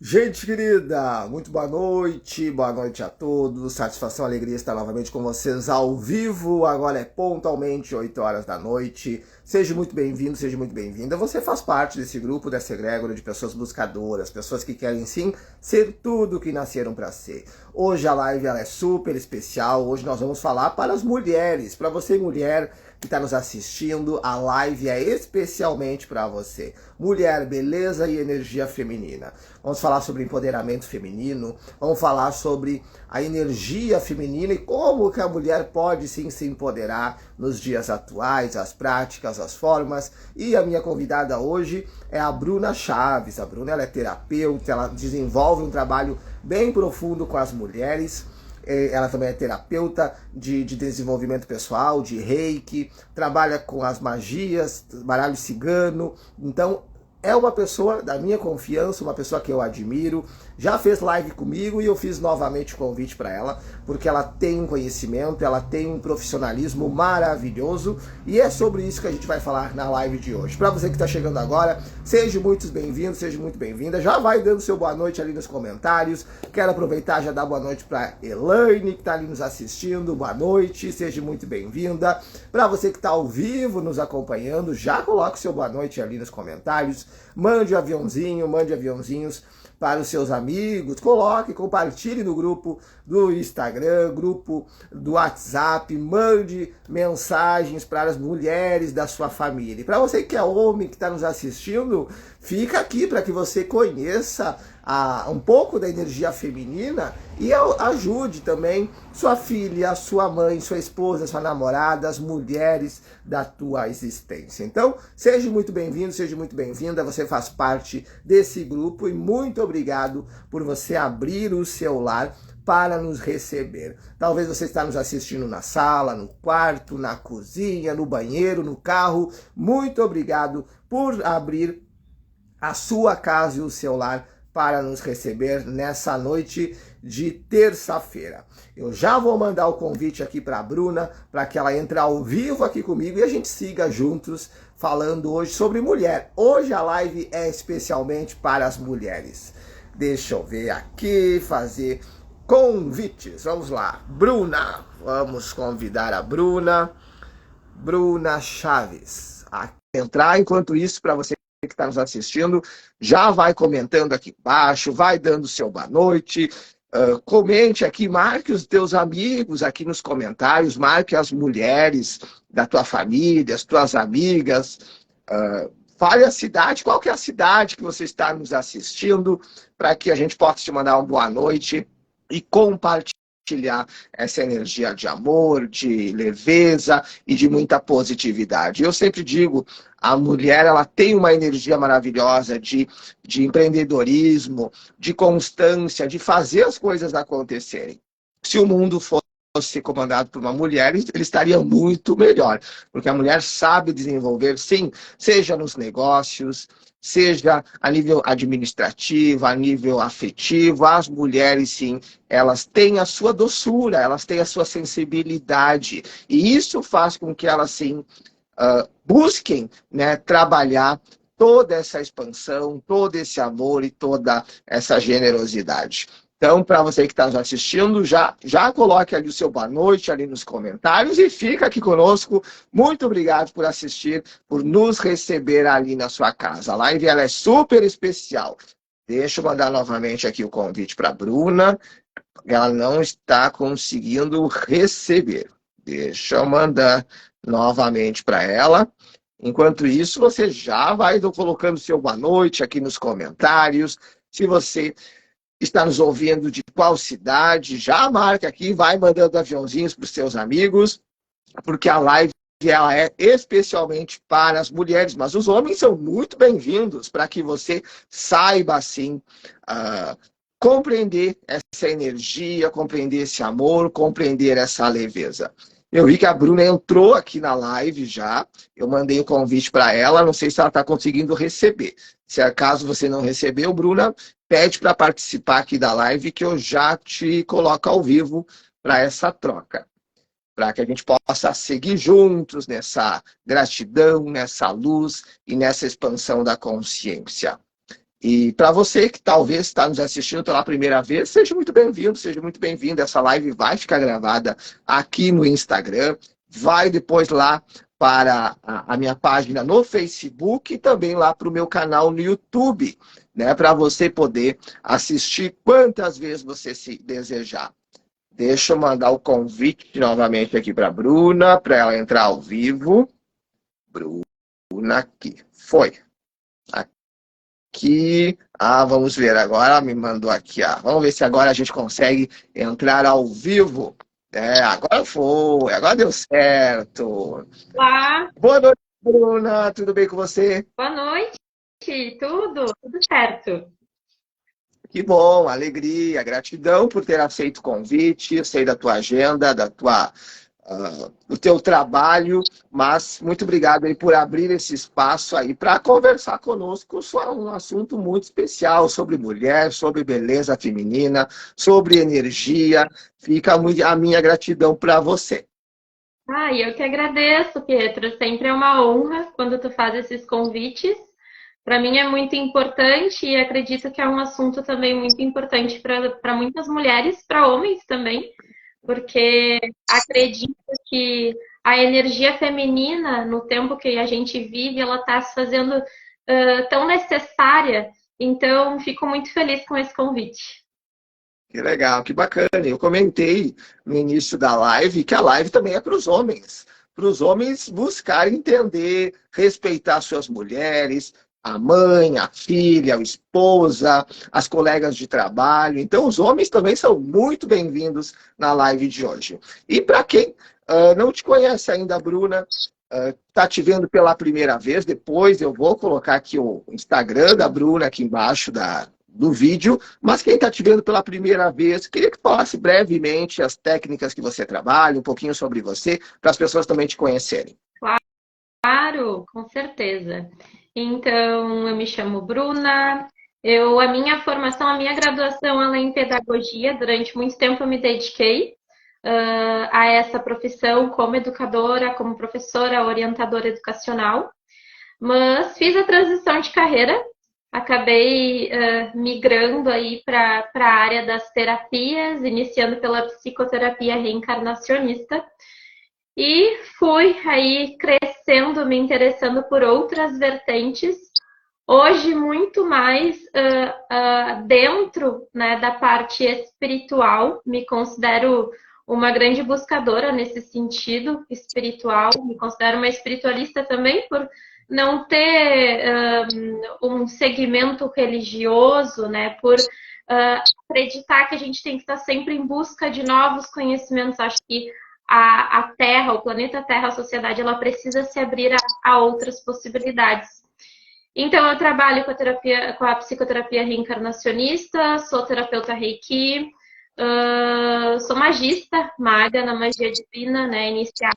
Gente querida, muito boa noite a todos, satisfação, alegria estar novamente com vocês ao vivo, agora é pontualmente 8 horas da noite, seja muito bem-vindo, seja muito bem-vinda, você faz parte desse grupo, dessa egrégora de pessoas buscadoras, pessoas que querem sim ser tudo o que nasceram para ser. Hoje a live ela é super especial, hoje nós vamos falar para as mulheres, para você mulher que está nos assistindo, a live é especialmente para você. Mulher, beleza e energia feminina. Vamos falar sobre empoderamento feminino, vamos falar sobre a energia feminina e como que a mulher pode sim se empoderar nos dias atuais, as práticas, as formas. E a minha convidada hoje é a Bruna Chaves. A Bruna ela é terapeuta, ela desenvolve um trabalho bem profundo com as mulheres. Ela também é terapeuta de desenvolvimento pessoal, de reiki, trabalha com as magias, baralho cigano. Então, é uma pessoa da minha confiança, uma pessoa que eu admiro, já fez live comigo e eu fiz novamente o convite para ela, porque ela tem um conhecimento, ela tem um profissionalismo maravilhoso e é sobre isso que a gente vai falar na live de hoje. Para você que está chegando agora, seja muito bem-vindo, seja muito bem-vinda, já vai dando seu boa noite ali nos comentários, quero aproveitar e já dar boa noite para Elaine, que está ali nos assistindo, boa noite, seja muito bem-vinda. Para você que está ao vivo nos acompanhando, já coloque seu boa noite ali nos comentários, mande aviãozinhos para os seus amigos, coloque, compartilhe no grupo do Instagram, grupo do WhatsApp, mande mensagens para as mulheres da sua família. E para você que é homem, que está nos assistindo, fica aqui para que você conheça um pouco da energia feminina e ajude também sua filha, sua mãe, sua esposa, sua namorada, as mulheres da tua existência. Então, seja muito bem-vindo, seja muito bem-vinda, você faz parte desse grupo e muito obrigado por você abrir o seu lar para nos receber. Talvez você está nos assistindo na sala, no quarto, na cozinha, no banheiro, no carro. Muito obrigado por abrir a sua casa e o seu lar para nos receber nessa noite de terça-feira. Eu já vou mandar o convite aqui para a Bruna, para que ela entre ao vivo aqui comigo e a gente siga juntos falando hoje sobre mulher. Hoje a live é especialmente para as mulheres. Deixa eu ver aqui, fazer convites. Vamos lá. Bruna, vamos convidar a Bruna. Bruna Chaves a entrar. Enquanto isso, para você que está nos assistindo, já vai comentando aqui embaixo, vai dando seu boa noite, comente aqui, marque os teus amigos aqui nos comentários, marque as mulheres da tua família, as tuas amigas, fale a cidade, qual que é a cidade que você está nos assistindo, para que a gente possa te mandar uma boa noite e compartilhar essa energia de amor, de leveza e de muita positividade. Eu sempre digo, a mulher ela tem uma energia maravilhosa de empreendedorismo, de constância, de fazer as coisas acontecerem. Se o mundo fosse comandado por uma mulher, ele estaria muito melhor, porque a mulher sabe desenvolver, sim, seja nos negócios, seja a nível administrativo, a nível afetivo, as mulheres, sim, elas têm a sua doçura, elas têm a sua sensibilidade, e isso faz com que elas, sim, busquem, né, trabalhar toda essa expansão, todo esse amor e toda essa generosidade. Então, para você que está nos assistindo, já coloque ali o seu boa noite ali nos comentários e fica aqui conosco. Muito obrigado por assistir, por nos receber ali na sua casa. A live ela é super especial. Deixa eu mandar novamente aqui o convite para a Bruna. Ela não está conseguindo receber. Deixa eu mandar novamente para ela. Enquanto isso, você já vai colocando seu boa noite aqui nos comentários. Se você está nos ouvindo de qual cidade, já marca aqui, vai mandando aviãozinhos para os seus amigos, porque a live ela é especialmente para as mulheres, mas os homens são muito bem-vindos para que você saiba, assim, compreender essa energia, compreender esse amor, compreender essa leveza. Eu vi que a Bruna entrou aqui na live já, eu mandei o convite para ela, não sei se ela está conseguindo receber. Se acaso você não recebeu, Bruna, pede para participar aqui da live que eu já te coloco ao vivo para essa troca. Para que a gente possa seguir juntos nessa gratidão, nessa luz e nessa expansão da consciência. E para você que talvez está nos assistindo pela primeira vez, seja muito bem-vindo, seja muito bem-vindo. Essa live vai ficar gravada aqui no Instagram, vai depois lá para a minha página no Facebook e também lá para o meu canal no YouTube, né? Para você poder assistir quantas vezes você se desejar. Deixa eu mandar o convite novamente aqui para a Bruna, para ela entrar ao vivo. Bruna, aqui. Foi. Aqui. Ah, vamos ver agora. Ela me mandou aqui. Ah. Vamos ver se agora a gente consegue entrar ao vivo. É, agora foi. Agora deu certo. Olá, Boa noite, Bruna. Tudo bem com você? boa noite. Tudo certo. Que bom, alegria, gratidão por ter aceito o convite. Eu sei da tua agenda, do teu trabalho, mas muito obrigado aí por abrir esse espaço aí para conversar conosco sobre um assunto muito especial sobre mulher, sobre beleza feminina, sobre energia. Fica a minha gratidão para você. E eu que agradeço, Pietro. Sempre é uma honra quando tu faz esses convites. Para mim é muito importante e acredito que é um assunto também muito importante para muitas mulheres, para homens também, porque acredito que a energia feminina, no tempo que a gente vive, ela está se fazendo tão necessária. Então, fico muito feliz com esse convite. Que legal, que bacana. Eu comentei no início da live que a live também é para os homens buscarem entender, respeitar suas mulheres, a mãe, a filha, a esposa, as colegas de trabalho. Então, os homens também são muito bem-vindos na live de hoje. E para quem não te conhece ainda, Bruna, está te vendo pela primeira vez, depois eu vou colocar aqui o Instagram da Bruna aqui embaixo do vídeo, mas quem está te vendo pela primeira vez, queria que falasse brevemente as técnicas que você trabalha, um pouquinho sobre você, para as pessoas também te conhecerem. Claro, com certeza. Então, eu me chamo Bruna. A minha formação, a minha graduação, ela é em pedagogia. Durante muito tempo eu me dediquei a essa profissão como educadora, como professora, orientadora educacional. Mas fiz a transição de carreira, acabei migrando aí para a área das terapias, iniciando pela psicoterapia reencarnacionista. E fui aí crescendo, me interessando por outras vertentes. Hoje, muito mais dentro, né, da parte espiritual, me considero uma grande buscadora nesse sentido espiritual, me considero uma espiritualista também por não ter um segmento religioso, né, por acreditar que a gente tem que estar sempre em busca de novos conhecimentos. Acho que a Terra, o planeta Terra, a sociedade, ela precisa se abrir a outras possibilidades. Então, eu trabalho com a psicoterapia reencarnacionista, sou terapeuta Reiki, sou magista, maga na magia divina, né, iniciada,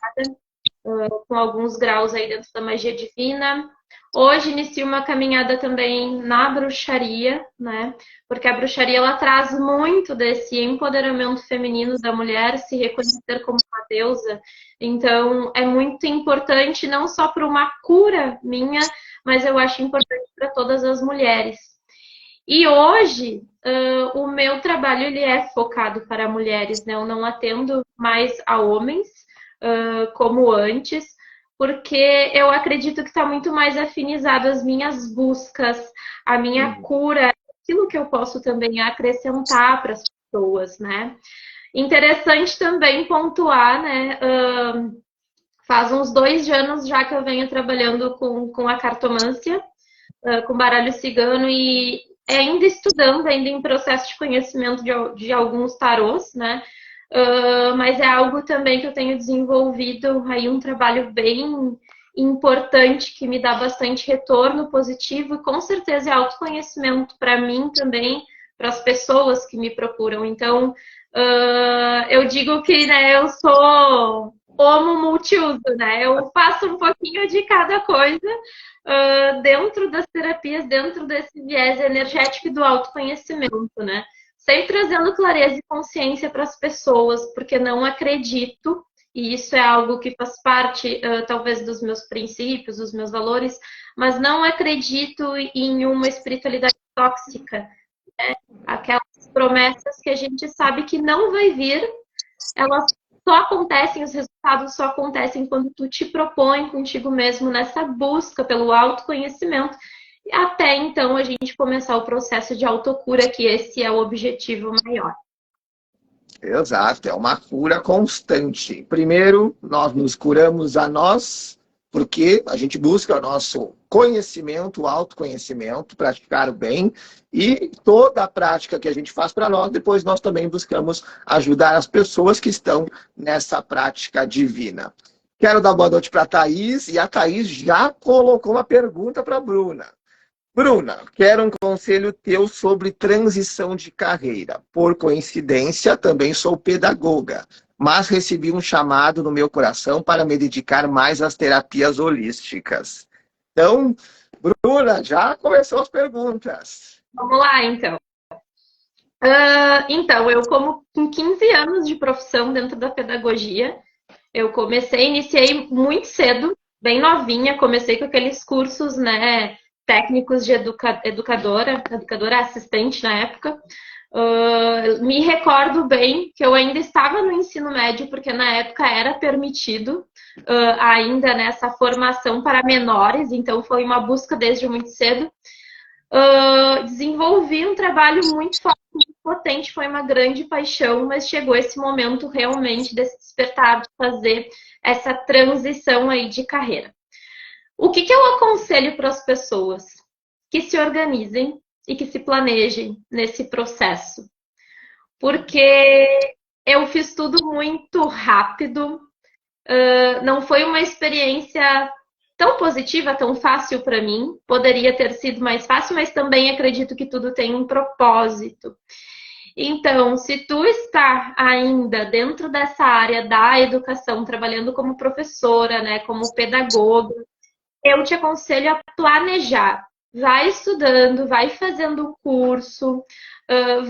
com alguns graus aí dentro da magia divina. Hoje inicio uma caminhada também na bruxaria, né? Porque a bruxaria ela traz muito desse empoderamento feminino da mulher, se reconhecer como uma deusa. Então, é muito importante não só para uma cura minha, mas eu acho importante para todas as mulheres. E hoje, o meu trabalho ele é focado para mulheres, né? Eu não atendo mais a homens, como antes, porque eu acredito que está muito mais afinizado as minhas buscas, a minha cura, aquilo que eu posso também acrescentar para as pessoas, né? Interessante também pontuar, né? Faz uns 2 anos já que eu venho trabalhando com a cartomância, com baralho cigano e ainda estudando, ainda em processo de conhecimento de alguns tarôs, né? Mas é algo também que eu tenho desenvolvido aí um trabalho bem importante que me dá bastante retorno positivo e com certeza é autoconhecimento para mim também, para as pessoas que me procuram. Então, eu digo que né, eu sou homo multiuso, né? Eu faço um pouquinho de cada coisa dentro das terapias, dentro desse viés energético e do autoconhecimento, né? Sempre trazendo clareza e consciência para as pessoas, porque não acredito, e isso é algo que faz parte, talvez, dos meus princípios, dos meus valores, mas não acredito em uma espiritualidade tóxica, né? Aquelas promessas que a gente sabe que não vai vir, elas só acontecem, os resultados só acontecem quando tu te propõe contigo mesmo nessa busca pelo autoconhecimento, até então a gente começar o processo de autocura, que esse é o objetivo maior. Exato, é uma cura constante. Primeiro, nós nos curamos a nós, porque a gente busca o nosso conhecimento, o autoconhecimento, praticar o bem, e toda a prática que a gente faz para nós, depois nós também buscamos ajudar as pessoas que estão nessa prática divina. Quero dar boa noite para a Thaís, e a Thaís já colocou uma pergunta para a Bruna. Bruna, quero um conselho teu sobre transição de carreira. Por coincidência, também sou pedagoga, mas recebi um chamado no meu coração para me dedicar mais às terapias holísticas. Então, Bruna, já começou as perguntas. Vamos lá, então. Então, eu como com 15 anos de profissão dentro da pedagogia, iniciei muito cedo, bem novinha, comecei com aqueles cursos, né, técnicos de educadora assistente na época. Me recordo bem que eu ainda estava no ensino médio, porque na época era permitido ainda nessa formação para menores, então foi uma busca desde muito cedo. Desenvolvi um trabalho muito forte, muito potente, foi uma grande paixão, mas chegou esse momento realmente desse despertar, de fazer essa transição aí de carreira. O que eu aconselho para as pessoas? Que se organizem e que se planejem nesse processo. Porque eu fiz tudo muito rápido, não foi uma experiência tão positiva, tão fácil para mim. Poderia ter sido mais fácil, mas também acredito que tudo tem um propósito. Então, se tu está ainda dentro dessa área da educação, trabalhando como professora, né, como pedagoga, eu te aconselho a planejar. Vai estudando, vai fazendo o curso,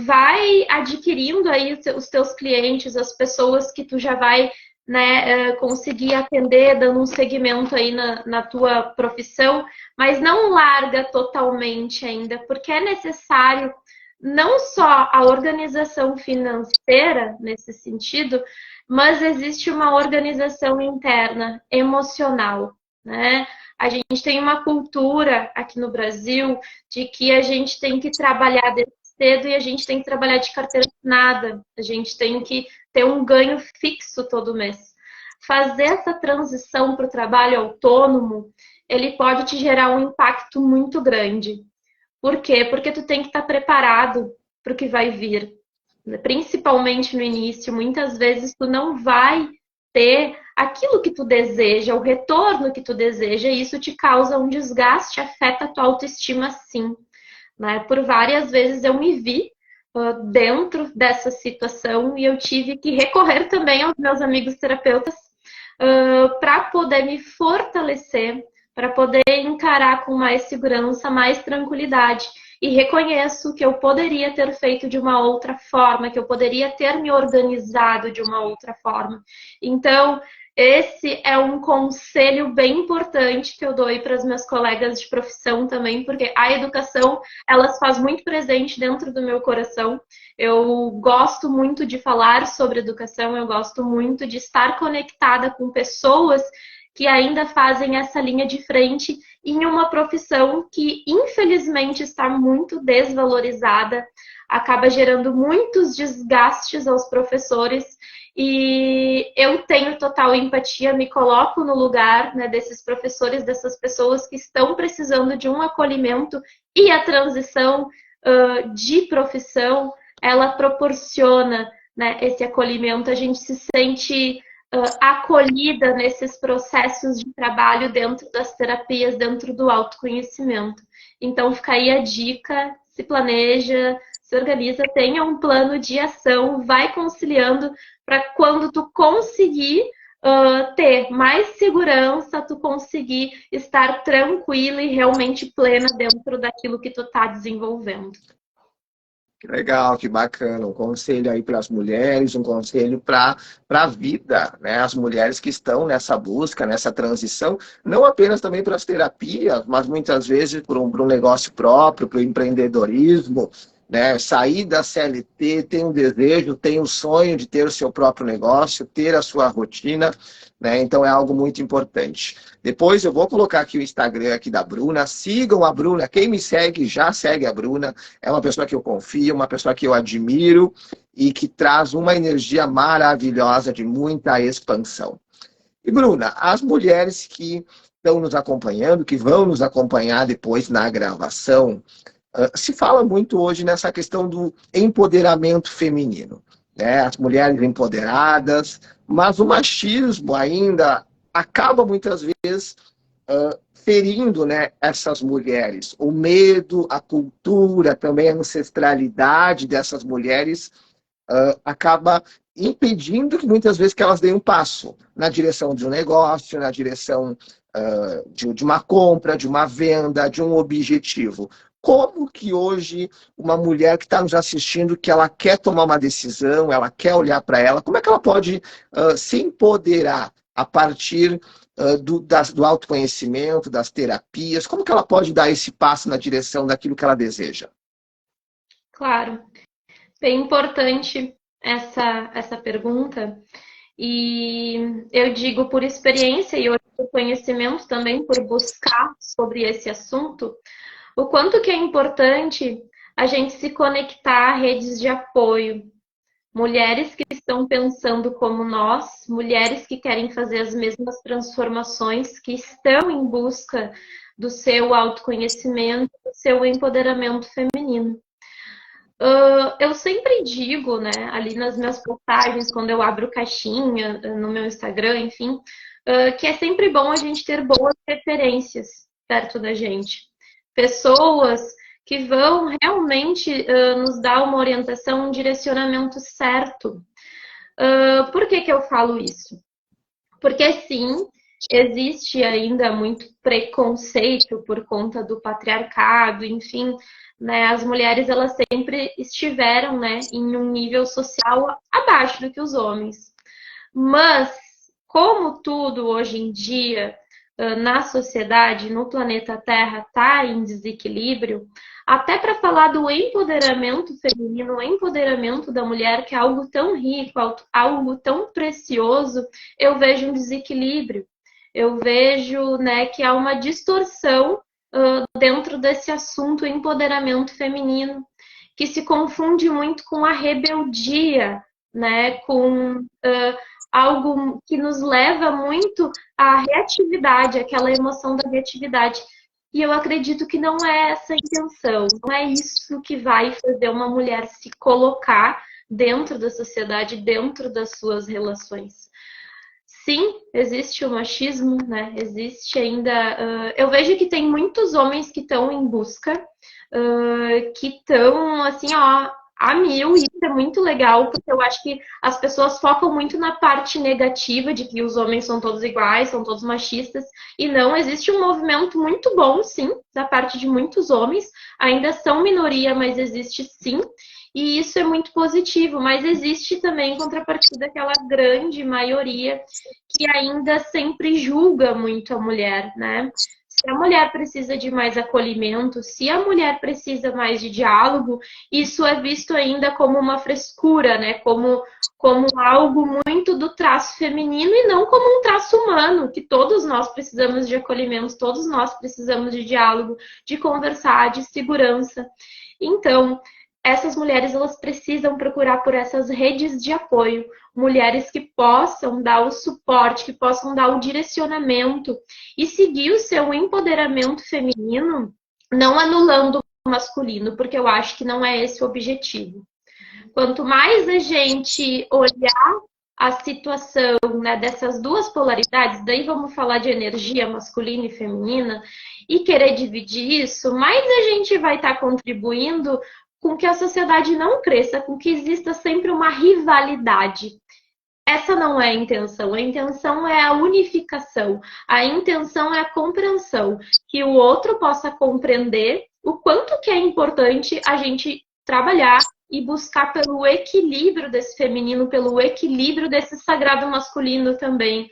vai adquirindo aí os teus clientes, as pessoas que tu já vai, né, conseguir atender, dando um segmento aí na tua profissão, mas não larga totalmente ainda, porque é necessário não só a organização financeira nesse sentido, mas existe uma organização interna, emocional, né? A gente tem uma cultura aqui no Brasil de que a gente tem que trabalhar desde cedo e a gente tem que trabalhar de carteira assinada. A gente tem que ter um ganho fixo todo mês. Fazer essa transição para o trabalho autônomo, ele pode te gerar um impacto muito grande. Por quê? Porque tu tem que estar preparado para o que vai vir. Principalmente no início, muitas vezes tu não vai ter aquilo que tu deseja, o retorno que tu deseja, e isso te causa um desgaste, afeta a tua autoestima sim. Né? Por várias vezes eu me vi dentro dessa situação e eu tive que recorrer também aos meus amigos terapeutas para poder me fortalecer, para poder encarar com mais segurança, mais tranquilidade. E reconheço que eu poderia ter feito de uma outra forma, que eu poderia ter me organizado de uma outra forma. Então, esse é um conselho bem importante que eu dou para as minhas colegas de profissão também, porque a educação, ela se faz muito presente dentro do meu coração. Eu gosto muito de falar sobre educação, eu gosto muito de estar conectada com pessoas que ainda fazem essa linha de frente em uma profissão que, infelizmente, está muito desvalorizada, acaba gerando muitos desgastes aos professores, e eu tenho total empatia, me coloco no lugar, né, desses professores, dessas pessoas que estão precisando de um acolhimento, e a transição de profissão, ela proporciona, né, esse acolhimento, a gente se sente acolhida nesses processos de trabalho dentro das terapias, dentro do autoconhecimento. Então fica aí a dica, se planeja, se organiza, tenha um plano de ação, vai conciliando para quando tu conseguir ter mais segurança, tu conseguir estar tranquila e realmente plena dentro daquilo que tu está desenvolvendo. Que legal, que bacana. Um conselho aí para as mulheres, um conselho para a vida, né? As mulheres que estão nessa busca, nessa transição, não apenas também para as terapias, mas muitas vezes para um negócio próprio, para o empreendedorismo, né? Sair da CLT, tem um desejo, tem um sonho de ter o seu próprio negócio, ter a sua rotina, né? Então é algo muito importante. Depois eu vou colocar aqui o Instagram aqui da Bruna. Sigam a Bruna. Quem me segue já segue a Bruna. É uma pessoa que eu confio, uma pessoa que eu admiro e que traz uma energia maravilhosa de muita expansão. E, Bruna, as mulheres que estão nos acompanhando, que vão nos acompanhar depois na gravação, se fala muito hoje nessa questão do empoderamento feminino, né? As mulheres empoderadas, mas o machismo ainda acaba muitas vezes ferindo, né, essas mulheres. O medo, a cultura, também a ancestralidade dessas mulheres acaba impedindo que muitas vezes que elas deem um passo na direção de um negócio, na direção de uma compra, de uma venda, de um objetivo. Como que hoje uma mulher que está nos assistindo, que ela quer tomar uma decisão, ela quer olhar para ela, como é que ela pode se empoderar a partir do autoconhecimento, das terapias? Como que ela pode dar esse passo na direção daquilo que ela deseja? Claro, bem importante essa pergunta. E eu digo por experiência e hoje por conhecimento também, por buscar sobre esse assunto, o quanto que é importante a gente se conectar a redes de apoio. Mulheres que estão pensando como nós, mulheres que querem fazer as mesmas transformações, que estão em busca do seu autoconhecimento, do seu empoderamento feminino. Eu sempre digo, né, ali nas minhas postagens, quando eu abro caixinha no meu Instagram, enfim, que é sempre bom a gente ter boas referências perto da gente. Pessoas que vão realmente nos dar uma orientação, um direcionamento certo. Por que que eu falo isso? Porque sim, existe ainda muito preconceito por conta do patriarcado, enfim, né, as mulheres elas sempre estiveram, né, em um nível social abaixo do que os homens. Mas, como tudo hoje em dia na sociedade, no planeta Terra, está em desequilíbrio, até para falar do empoderamento feminino, o empoderamento da mulher, que é algo tão rico, algo tão precioso, eu vejo um desequilíbrio. Eu vejo, né, que há uma distorção dentro desse assunto empoderamento feminino, que se confunde muito com a rebeldia, né, com algo que nos leva muito à reatividade, aquela emoção da reatividade. E eu acredito que não é essa a intenção, não é isso que vai fazer uma mulher se colocar dentro da sociedade, dentro das suas relações. Sim, existe o machismo, né? Existe ainda. Eu vejo que tem muitos homens que estão em busca, que estão assim, ó, a mil, e isso é muito legal, porque eu acho que as pessoas focam muito na parte negativa de que os homens são todos iguais, são todos machistas, e não, existe um movimento muito bom, sim, da parte de muitos homens, ainda são minoria, mas existe sim, e isso é muito positivo, mas existe também, em contrapartida, aquela grande maioria que ainda sempre julga muito a mulher, né? Se a mulher precisa de mais acolhimento, se a mulher precisa mais de diálogo, isso é visto ainda como uma frescura, né? Como algo muito do traço feminino e não como um traço humano, que todos nós precisamos de acolhimento, todos nós precisamos de diálogo, de conversar, de segurança. Então, essas mulheres elas precisam procurar por essas redes de apoio, mulheres que possam dar o suporte, que possam dar o direcionamento e seguir o seu empoderamento feminino, não anulando o masculino, porque eu acho que não é esse o objetivo. Quanto mais a gente olhar a situação, né, dessas duas polaridades, daí vamos falar de energia masculina e feminina, e querer dividir isso, mais a gente vai estar contribuindo com que a sociedade não cresça, com que exista sempre uma rivalidade. Essa não é a intenção é a unificação, a intenção é a compreensão, que o outro possa compreender o quanto que é importante a gente trabalhar e buscar pelo equilíbrio desse feminino, pelo equilíbrio desse sagrado masculino também.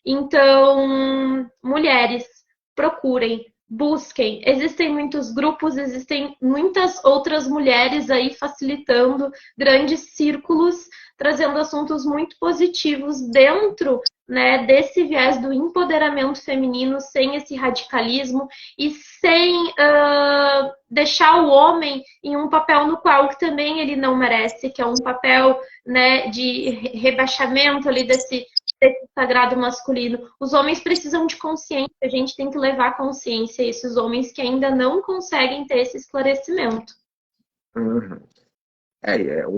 Então, mulheres, procurem, busquem. Existem muitos grupos, existem muitas outras mulheres aí facilitando grandes círculos, trazendo assuntos muito positivos dentro, né, desse viés do empoderamento feminino, sem esse radicalismo e sem deixar o homem em um papel no qual também ele não merece, que é um papel, né, de rebaixamento ali desse sagrado masculino. Os homens precisam de consciência, a gente tem que levar consciência a esses homens que ainda não conseguem ter esse esclarecimento. Uhum.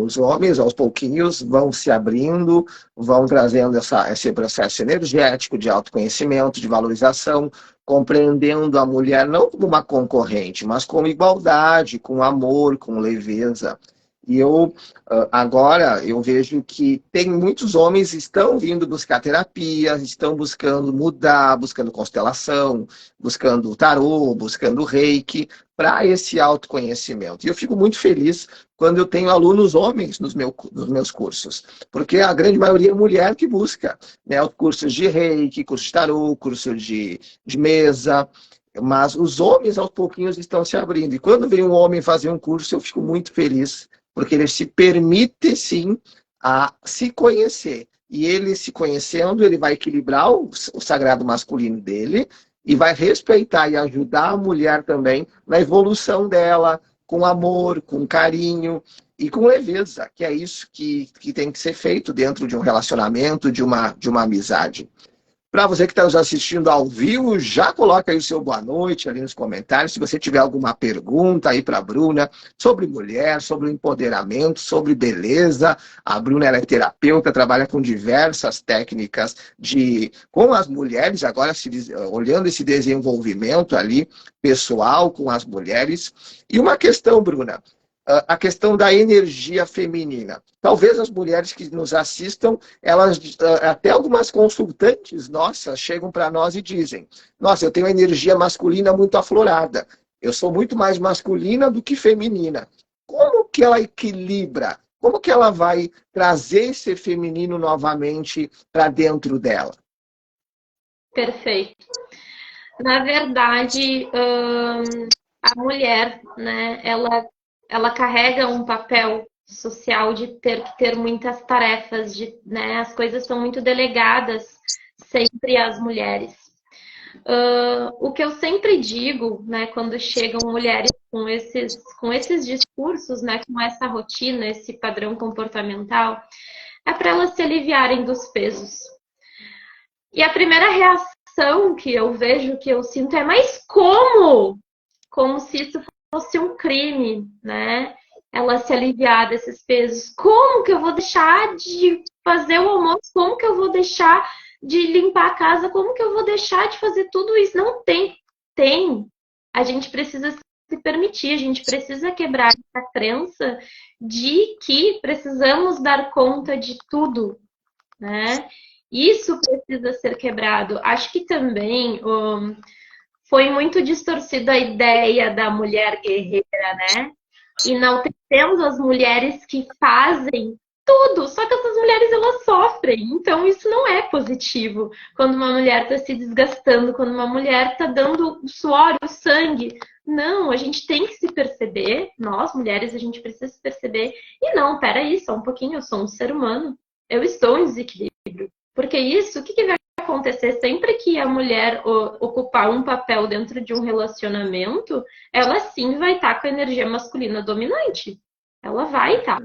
Os homens, aos pouquinhos, vão se abrindo, vão trazendo esse processo energético de autoconhecimento, de valorização, compreendendo a mulher não como uma concorrente, mas como igualdade, com amor, com leveza. E agora eu vejo que tem muitos homens que estão vindo buscar terapia, estão buscando mudar, buscando constelação, buscando tarô, buscando reiki, para esse autoconhecimento. E eu fico muito feliz quando eu tenho alunos homens nos meus cursos, porque a grande maioria é mulher que busca, né? Cursos de reiki, curso de tarô, curso de mesa, mas os homens aos pouquinhos estão se abrindo. E quando vem um homem fazer um curso, eu fico muito feliz, porque ele se permite, sim, a se conhecer. E ele se conhecendo, ele vai equilibrar o sagrado masculino dele e vai respeitar e ajudar a mulher também na evolução dela, com amor, com carinho e com leveza, que é isso que tem que ser feito dentro de um relacionamento, de uma amizade. Para você que está nos assistindo ao vivo, já coloca aí o seu boa noite ali nos comentários. Se você tiver alguma pergunta aí para a Bruna sobre mulher, sobre empoderamento, sobre beleza. A Bruna ela é terapeuta, trabalha com diversas técnicas com as mulheres, agora olhando esse desenvolvimento ali pessoal com as mulheres. E uma questão, Bruna, a questão da energia feminina. Talvez as mulheres que nos assistam, elas, até algumas consultantes nossas, chegam para nós e dizem: nossa, eu tenho a energia masculina muito aflorada. Eu sou muito mais masculina do que feminina. Como que ela equilibra? Como que ela vai trazer esse feminino novamente para dentro dela? Perfeito. Na verdade, a mulher, né, ela carrega um papel social de ter que ter muitas tarefas, né, as coisas são muito delegadas sempre às mulheres. O que eu sempre digo, né, quando chegam mulheres com esses discursos, né, com essa rotina, esse padrão comportamental, é para elas se aliviarem dos pesos. E a primeira reação que eu vejo, que eu sinto é: mas como? Como se isso fosse um crime, né? Ela se aliviar desses pesos. Como que eu vou deixar de fazer o almoço? Como que eu vou deixar de limpar a casa? Como que eu vou deixar de fazer tudo isso? Não tem. Tem. A gente precisa se permitir, a gente precisa quebrar essa crença de que precisamos dar conta de tudo, né? Isso precisa ser quebrado. Acho que também foi muito distorcida a ideia da mulher guerreira, né? Enaltecendo as mulheres que fazem tudo, só que essas mulheres elas sofrem, então isso não é positivo. Quando uma mulher está se desgastando, quando uma mulher está dando o suor, o sangue, não, a gente tem que se perceber, nós mulheres a gente precisa se perceber, e não, peraí, só um pouquinho, eu sou um ser humano, eu estou em desequilíbrio, porque isso, o que vai acontecer sempre que a mulher ocupar um papel dentro de um relacionamento, ela sim vai estar com a energia masculina dominante. Ela vai estar.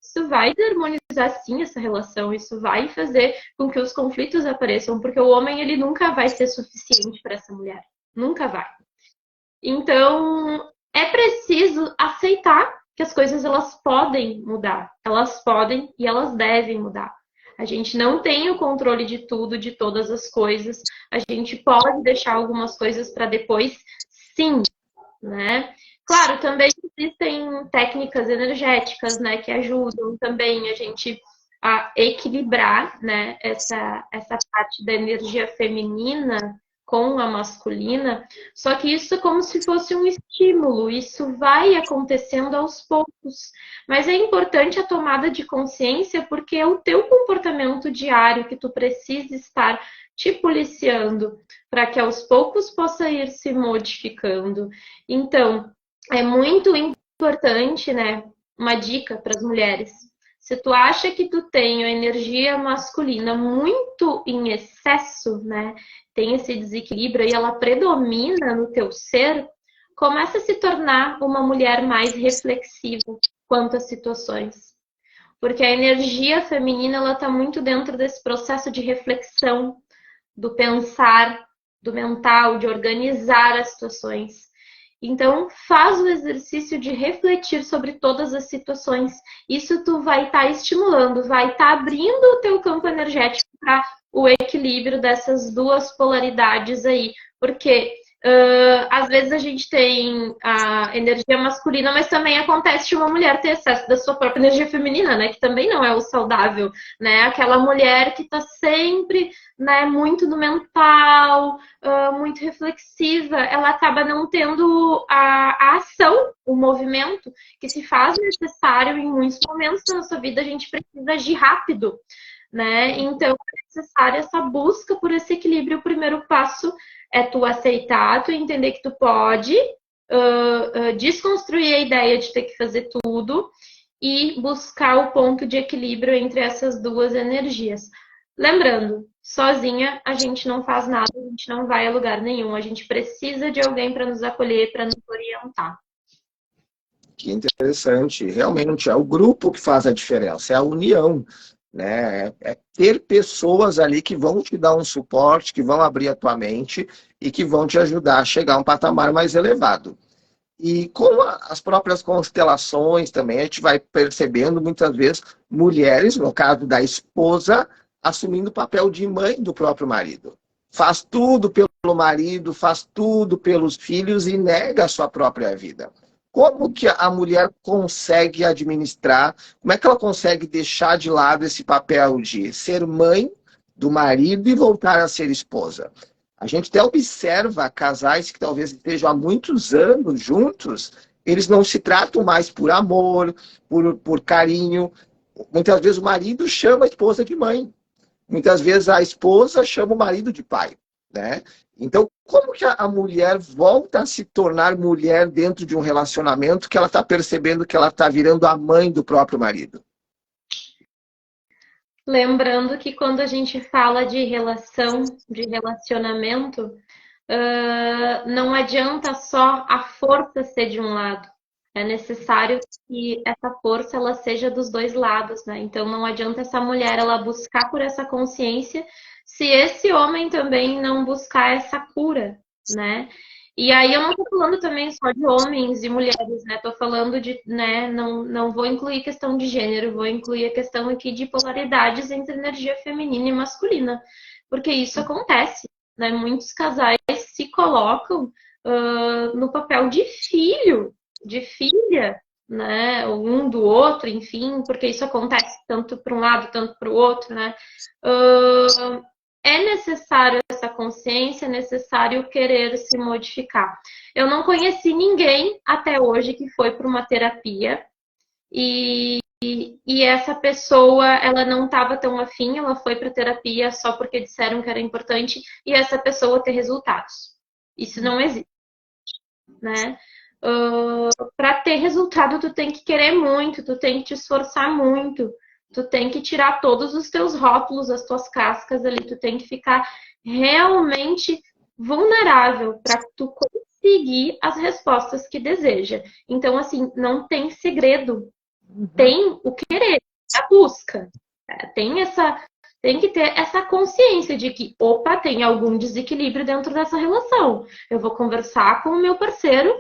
Isso vai desarmonizar sim essa relação, isso vai fazer com que os conflitos apareçam, porque o homem ele nunca vai ser suficiente para essa mulher. Nunca vai. Então, é preciso aceitar que as coisas elas podem mudar. Elas podem e elas devem mudar. A gente não tem o controle de tudo, de todas as coisas. A gente pode deixar algumas coisas para depois, sim, né? Claro, também existem técnicas energéticas, né, que ajudam também a gente a equilibrar, né, essa parte da energia feminina com a masculina, só que isso é como se fosse um estímulo, isso vai acontecendo aos poucos. Mas é importante a tomada de consciência porque é o teu comportamento diário que tu precisa estar te policiando para que aos poucos possa ir se modificando. Então, é muito importante, né? Uma dica para as mulheres. Se tu acha que tu tem a energia masculina muito em excesso, né? Tem esse desequilíbrio e ela predomina no teu ser, começa a se tornar uma mulher mais reflexiva quanto às situações. Porque a energia feminina, ela está muito dentro desse processo de reflexão, do pensar, do mental, de organizar as situações. Então, faz o exercício de refletir sobre todas as situações. Isso tu vai estar estimulando, vai estar abrindo o teu campo energético para o equilíbrio dessas duas polaridades aí. Porque às vezes a gente tem a energia masculina, mas também acontece de uma mulher ter excesso da sua própria energia feminina, né? Que também não é o saudável, né? Aquela mulher que está sempre, né, muito no mental, muito reflexiva, ela acaba não tendo a ação, o movimento que se faz necessário em muitos momentos da nossa vida. A gente precisa agir rápido, né? Então é necessária essa busca por esse equilíbrio. O primeiro passo é tu aceitar, tu entender que tu pode desconstruir a ideia de ter que fazer tudo e buscar o ponto de equilíbrio entre essas duas energias. Lembrando, sozinha a gente não faz nada, a gente não vai a lugar nenhum, a gente precisa de alguém para nos acolher, para nos orientar. Que interessante. Realmente é o grupo que faz a diferença, é a união, né? É ter pessoas ali que vão te dar um suporte, que vão abrir a tua mente e que vão te ajudar a chegar a um patamar mais elevado. E com as próprias constelações também, a gente vai percebendo muitas vezes mulheres, no caso da esposa, assumindo o papel de mãe do próprio marido. Faz tudo pelo marido, faz tudo pelos filhos e nega a sua própria vida. Como que a mulher consegue administrar, como é que ela consegue deixar de lado esse papel de ser mãe do marido e voltar a ser esposa? A gente até observa casais que talvez estejam há muitos anos juntos, eles não se tratam mais por amor, por carinho. Muitas vezes o marido chama a esposa de mãe. Muitas vezes a esposa chama o marido de pai, né? Então, como que a mulher volta a se tornar mulher dentro de um relacionamento que ela está percebendo que ela está virando a mãe do próprio marido? Lembrando que quando a gente fala de relação, de relacionamento, não adianta só a força ser de um lado. É necessário que essa força ela seja dos dois lados, né? Então não adianta essa mulher ela buscar por essa consciência se esse homem também não buscar essa cura, né? E aí eu não tô falando também só de homens e mulheres, né? Tô falando de, né, não vou incluir questão de gênero, vou incluir a questão aqui de polaridades entre energia feminina e masculina, porque isso acontece, né? Muitos casais se colocam no papel de filho, de filha, né? Um do outro, enfim, porque isso acontece tanto para um lado, tanto para o outro, né? É necessário essa consciência, é necessário querer se modificar. Eu não conheci ninguém até hoje que foi para uma terapia e essa pessoa, ela não estava tão afim, ela foi para terapia só porque disseram que era importante e essa pessoa ter resultados. Isso não existe, né? Para ter resultado, tu tem que querer muito, tu tem que te esforçar muito, tu tem que tirar todos os teus rótulos, as tuas cascas ali, tu tem que ficar realmente vulnerável para tu conseguir as respostas que deseja. Então, assim, não tem segredo, tem o querer, a busca. Tem que ter essa consciência de que, opa, tem algum desequilíbrio dentro dessa relação. Eu vou conversar com o meu parceiro,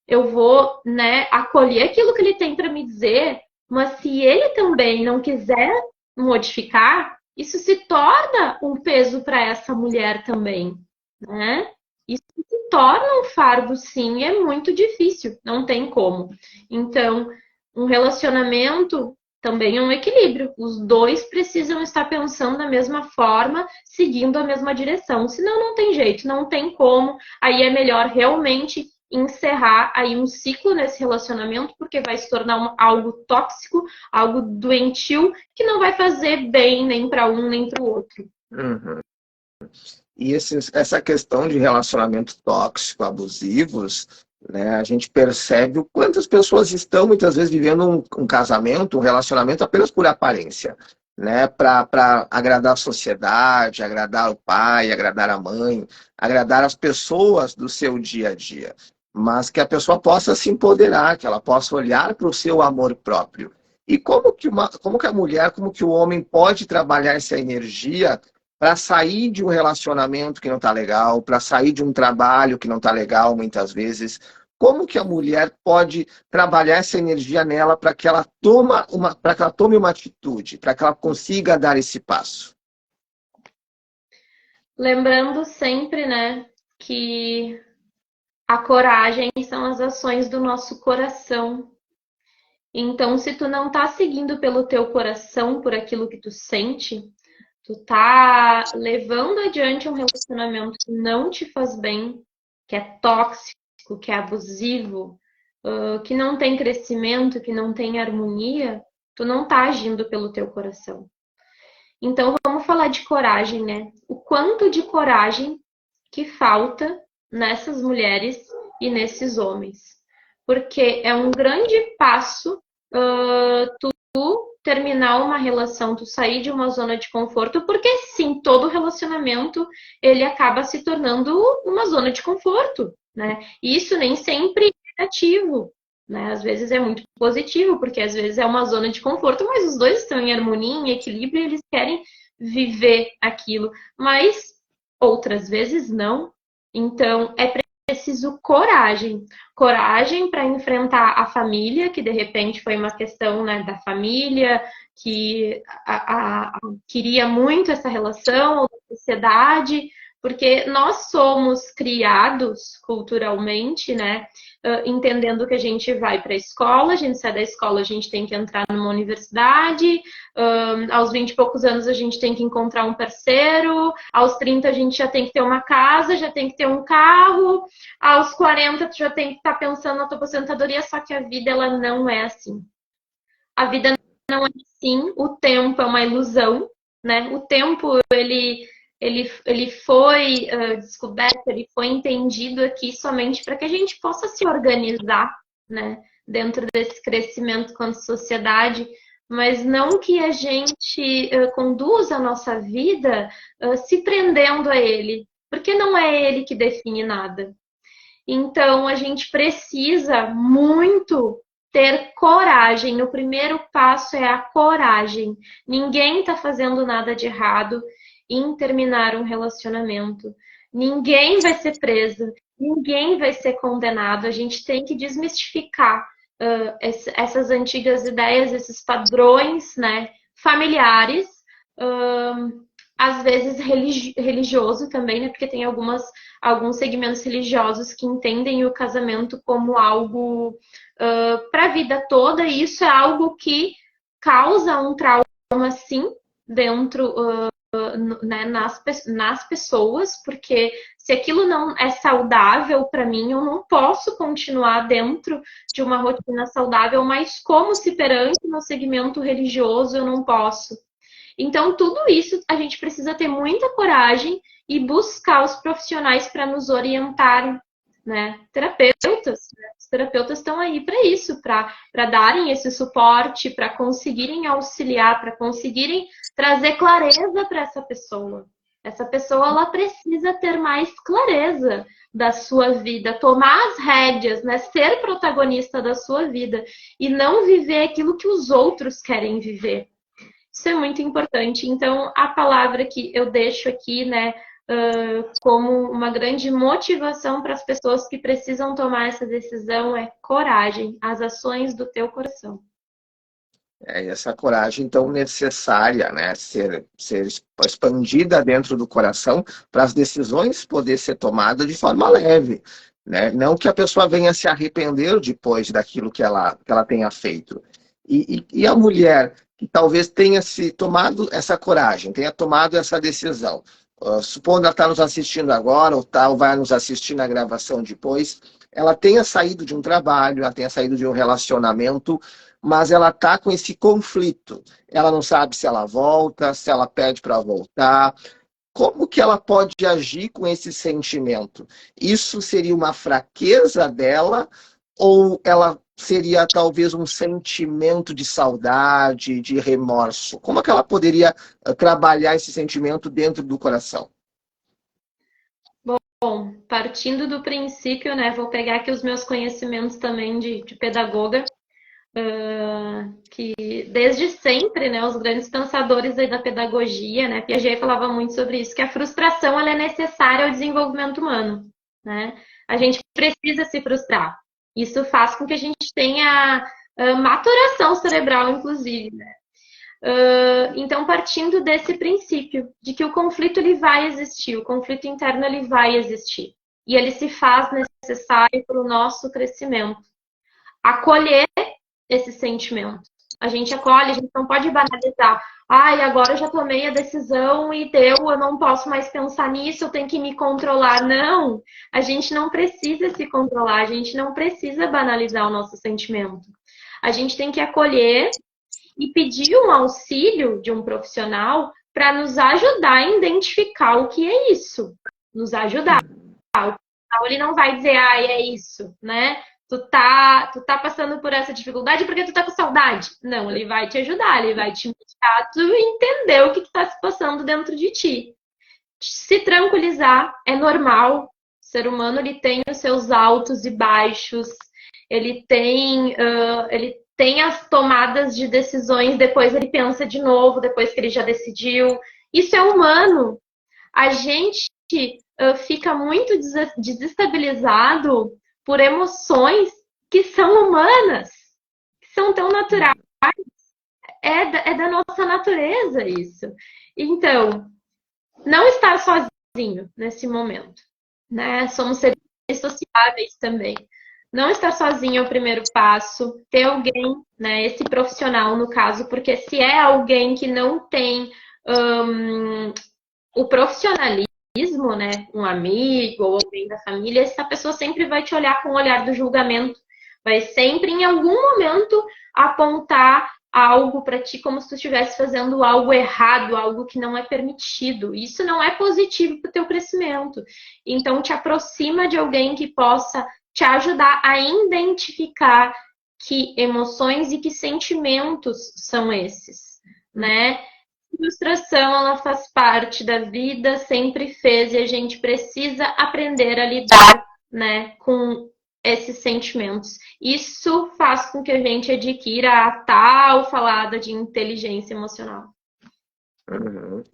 eu vou, né, acolher aquilo que ele tem para me dizer, mas se ele também não quiser modificar, isso se torna um peso para essa mulher também, né? Isso se torna um fardo, sim, e é muito difícil, não tem como. Então, um relacionamento também é um equilíbrio. Os dois precisam estar pensando da mesma forma, seguindo a mesma direção. Senão não tem jeito, não tem como. Aí é melhor realmente encerrar aí um ciclo nesse relacionamento, porque vai se tornar algo tóxico, algo doentio, que não vai fazer bem nem para um nem para o outro. Uhum. E essa questão de relacionamento tóxico, abusivos, né, a gente percebe o quanto as pessoas estão muitas vezes vivendo um casamento, um relacionamento apenas por aparência, né, para agradar a sociedade, agradar o pai, agradar a mãe, agradar as pessoas do seu dia a dia. Mas que a pessoa possa se empoderar, que ela possa olhar para o seu amor próprio. E como que a mulher, como que o homem pode trabalhar essa energia para sair de um relacionamento que não está legal, para sair de um trabalho que não está legal muitas vezes? Como que a mulher pode trabalhar essa energia nela para que ela tome uma atitude, para que ela consiga dar esse passo? Lembrando sempre, né, que a coragem são as ações do nosso coração. Então, se tu não tá seguindo pelo teu coração, por aquilo que tu sente, tu tá levando adiante um relacionamento que não te faz bem, que é tóxico, que é abusivo, que não tem crescimento, que não tem harmonia, tu não tá agindo pelo teu coração. Então, vamos falar de coragem, né? O quanto de coragem que falta nessas mulheres e nesses homens. Porque é um grande passo tu terminar uma relação, tu sair de uma zona de conforto, porque sim, todo relacionamento ele acaba se tornando uma zona de conforto, né? E isso nem sempre é negativo, né? Às vezes é muito positivo, porque às vezes é uma zona de conforto, mas os dois estão em harmonia, em equilíbrio, e eles querem viver aquilo, mas outras vezes não. Então é preciso coragem. Coragem para enfrentar a família, que de repente foi uma questão, né, da família, que queria muito essa relação, ou da sociedade, porque nós somos criados culturalmente, né, entendendo que a gente vai para a escola, a gente sai da escola, a gente tem que entrar numa universidade, aos 20 e poucos anos a gente tem que encontrar um parceiro, aos 30 a gente já tem que ter uma casa, já tem que ter um carro, aos 40 tu já tem que estar pensando na tua aposentadoria, só que a vida ela não é assim. A vida não é assim, o tempo é uma ilusão, né? O tempo ele foi descoberto, ele foi entendido aqui somente para que a gente possa se organizar, né? Dentro desse crescimento quanto sociedade, mas não que a gente conduza a nossa vida se prendendo a ele, porque não é ele que define nada. Então, a gente precisa muito ter coragem. O primeiro passo é a coragem. Ninguém está fazendo nada de errado em terminar um relacionamento. Ninguém vai ser preso, ninguém vai ser condenado. A gente tem que desmistificar essas antigas ideias, esses padrões, né, familiares, às vezes religioso também, né, porque tem alguns segmentos religiosos que entendem o casamento como algo para a vida toda, e isso é algo que causa um trauma, sim, dentro, né, nas pessoas, porque se aquilo não é saudável para mim, eu não posso continuar dentro de uma rotina saudável, mas como se perante no segmento religioso eu não posso. Então, tudo isso a gente precisa ter muita coragem e buscar os profissionais para nos orientarem, né? Terapeutas, né? Os terapeutas estão aí para isso, para darem esse suporte, para conseguirem auxiliar, para conseguirem trazer clareza para essa pessoa. Essa pessoa ela precisa ter mais clareza da sua vida, tomar as rédeas, né? Ser protagonista da sua vida e não viver aquilo que os outros querem viver. Isso é muito importante. Então, a palavra que eu deixo aqui, né, como uma grande motivação para as pessoas que precisam tomar essa decisão é coragem, as ações do teu coração. Essa coragem tão necessária, né, ser expandida dentro do coração para as decisões poder ser tomadas de forma leve, né? Não que a pessoa venha se arrepender depois daquilo que ela tenha feito. E a mulher que talvez tenha se tomado essa coragem, tenha tomado essa decisão, supondo ela está nos assistindo agora, ou vai nos assistir na gravação depois, ela tenha saído de um trabalho, ela tenha saído de um relacionamento, mas ela está com esse conflito. Ela não sabe se ela volta, se ela pede para voltar. Como que ela pode agir com esse sentimento? Isso seria uma fraqueza dela ou ela seria talvez um sentimento de saudade, de remorso? Como é que ela poderia trabalhar esse sentimento dentro do coração? Bom, partindo do princípio, né, vou pegar aqui os meus conhecimentos também de pedagoga, que desde sempre, né, os grandes pensadores aí da pedagogia, né, Piaget falava muito sobre isso, que a frustração ela é necessária ao desenvolvimento humano, né? A gente precisa se frustrar. Isso faz com que a gente tenha maturação cerebral, inclusive, né? Então, partindo desse princípio, de que o conflito ele vai existir, o conflito interno ele vai existir, e ele se faz necessário para o nosso crescimento. Acolher esse sentimento. A gente acolhe, a gente não pode banalizar. Ai, agora eu já tomei a decisão e deu, eu não posso mais pensar nisso, eu tenho que me controlar. Não, a gente não precisa se controlar, a gente não precisa banalizar o nosso sentimento. A gente tem que acolher e pedir um auxílio de um profissional para nos ajudar a identificar o que é isso. Nos ajudar. O profissional ele não vai dizer, ah, é isso, né? Tu tá passando por essa dificuldade porque tu tá com saudade. Não, ele vai te ajudar, ele vai te indicar a tu entender o que tá se passando dentro de ti. Se tranquilizar é normal. O ser humano ele tem os seus altos e baixos, ele tem as tomadas de decisões, depois ele pensa de novo, depois que ele já decidiu. Isso é humano. A gente fica muito desestabilizado por emoções que são humanas, que são tão naturais. É da nossa natureza isso. Então, não estar sozinho nesse momento, né? Somos seres sociáveis também. Não estar sozinho é o primeiro passo. Ter alguém, né? Esse profissional, no caso, porque se é alguém que não tem o profissionalismo, né? Um amigo ou alguém da família, essa pessoa sempre vai te olhar com o olhar do julgamento. Vai sempre, em algum momento, apontar algo para ti como se tu estivesse fazendo algo errado, algo que não é permitido. Isso não é positivo para o teu crescimento. Então, te aproxima de alguém que possa te ajudar a identificar que emoções e que sentimentos são esses, né? Frustração, ela faz parte da vida, sempre fez, e a gente precisa aprender a lidar, né, com esses sentimentos. Isso faz com que a gente adquira a tal falada de inteligência emocional.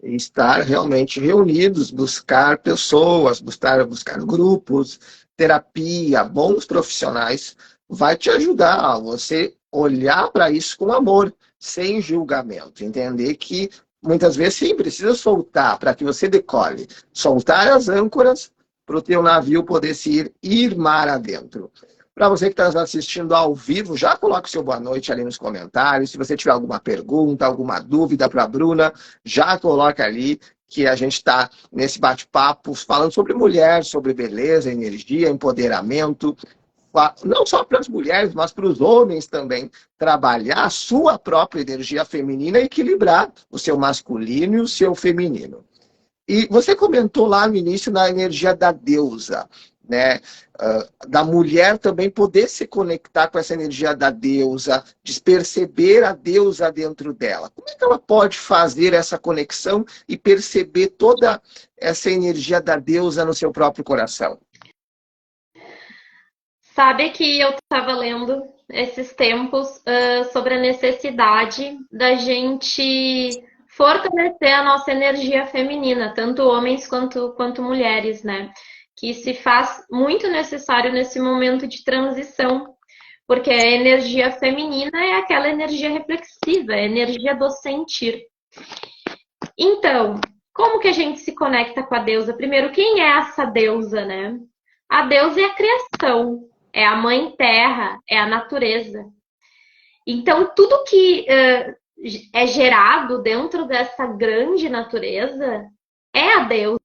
E estar realmente reunidos, buscar pessoas, buscar grupos, terapia, bons profissionais, vai te ajudar a você olhar para isso com amor, sem julgamento. Entender que muitas vezes sim, precisa soltar para que você decole. Soltar as âncoras para o teu navio poder se ir mar adentro. Para você que está assistindo ao vivo, já coloque o seu boa noite ali nos comentários. Se você tiver alguma pergunta, alguma dúvida para a Bruna, já coloca ali que a gente está nesse bate-papo falando sobre mulher, sobre beleza, energia, empoderamento. Não só para as mulheres, mas para os homens também. Trabalhar a sua própria energia feminina e equilibrar o seu masculino e o seu feminino. E você comentou lá no início na energia da deusa, né? Da mulher também poder se conectar com essa energia da deusa, de perceber a deusa dentro dela. Como é que ela pode fazer essa conexão e perceber toda essa energia da deusa no seu próprio coração? Sabe que eu estava lendo esses tempos sobre a necessidade da gente fortalecer a nossa energia feminina, tanto homens quanto mulheres, né? Que se faz muito necessário nesse momento de transição, porque a energia feminina é aquela energia reflexiva, é a energia do sentir. Então, como que a gente se conecta com a deusa? Primeiro, quem é essa deusa, né? A deusa é a criação, é a mãe terra, é a natureza. Então, tudo que é gerado dentro dessa grande natureza é a deusa,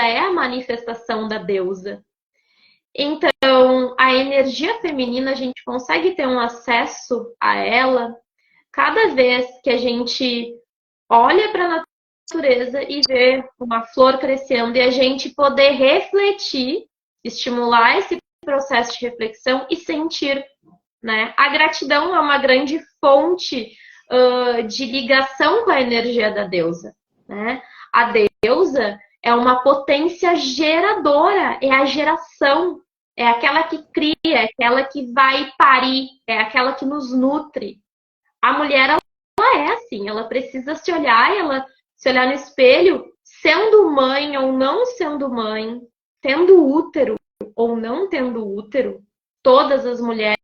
é a manifestação da deusa. Então, a energia feminina, a gente consegue ter um acesso a ela cada vez que a gente olha para a natureza e vê uma flor crescendo e a gente poder refletir, estimular esse processo de reflexão e sentir, né? A gratidão é uma grande fonte de ligação com a energia da deusa, né? A deusa é uma potência geradora, é a geração, é aquela que cria, é aquela que vai parir, é aquela que nos nutre. A mulher, ela é assim, ela precisa se olhar no espelho, sendo mãe ou não sendo mãe, tendo útero ou não tendo útero, todas as mulheres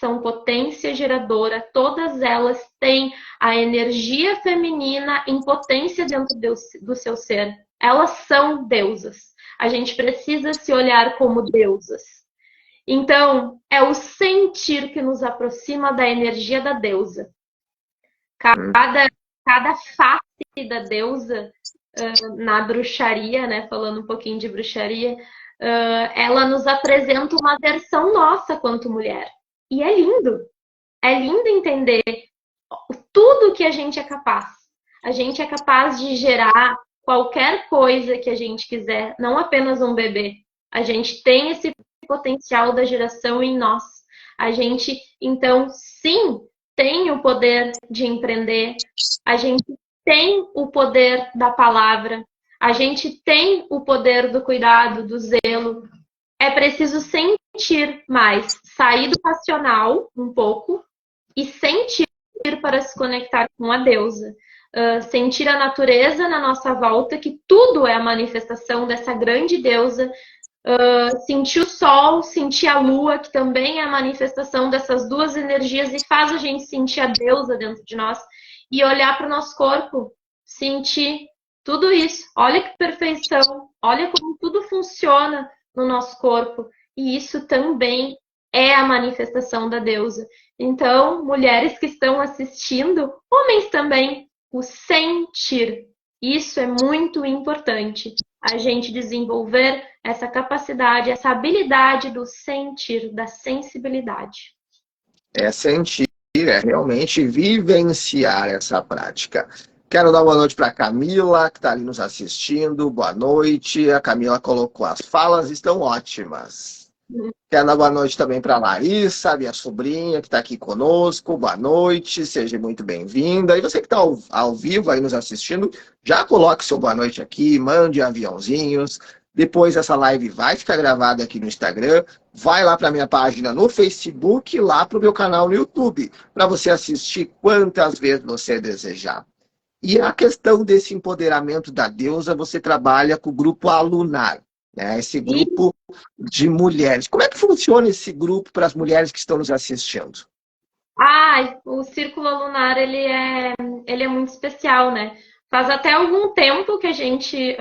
são potência geradora, todas elas têm a energia feminina em potência dentro do seu ser. Elas são deusas. A gente precisa se olhar como deusas. Então, é o sentir que nos aproxima da energia da deusa. Cada face da deusa na bruxaria, né, falando um pouquinho de bruxaria, ela nos apresenta uma versão nossa quanto mulher. E é lindo. É lindo entender tudo que a gente é capaz. A gente é capaz de gerar qualquer coisa que a gente quiser, não apenas um bebê. A gente tem esse potencial da geração em nós. A gente, então, sim, tem o poder de empreender. A gente tem o poder da palavra. A gente tem o poder do cuidado, do zelo. É preciso sentir mais, sair do racional um pouco e sentir para se conectar com a deusa. Sentir a natureza na nossa volta, que tudo é a manifestação dessa grande deusa. Sentir o sol, sentir a lua, que também é a manifestação dessas duas energias e faz a gente sentir a deusa dentro de nós. E olhar para o nosso corpo, sentir tudo isso. Olha que perfeição, olha como tudo funciona no nosso corpo. E isso também é a manifestação da deusa. Então, mulheres que estão assistindo, homens também, o sentir. Isso é muito importante. A gente desenvolver essa capacidade, essa habilidade do sentir, da sensibilidade. É sentir, é realmente vivenciar essa prática. Quero dar boa noite para a Camila, que está ali nos assistindo. Boa noite. A Camila colocou: as falas estão ótimas. Quero dar boa noite também para a Larissa, minha sobrinha, que está aqui conosco. Boa noite, seja muito bem-vinda. E você que está ao vivo aí nos assistindo, já coloque seu boa noite aqui, mande aviãozinhos. Depois essa live vai ficar gravada aqui no Instagram. Vai lá para a minha página no Facebook e lá para o meu canal no YouTube, para você assistir quantas vezes você desejar. E a questão desse empoderamento da deusa, você trabalha com o grupo Alunar, né? Esse grupo de mulheres. Como é que funciona esse grupo para as mulheres que estão nos assistindo? O Círculo Lunar, ele é muito especial, né? Faz até algum tempo que a gente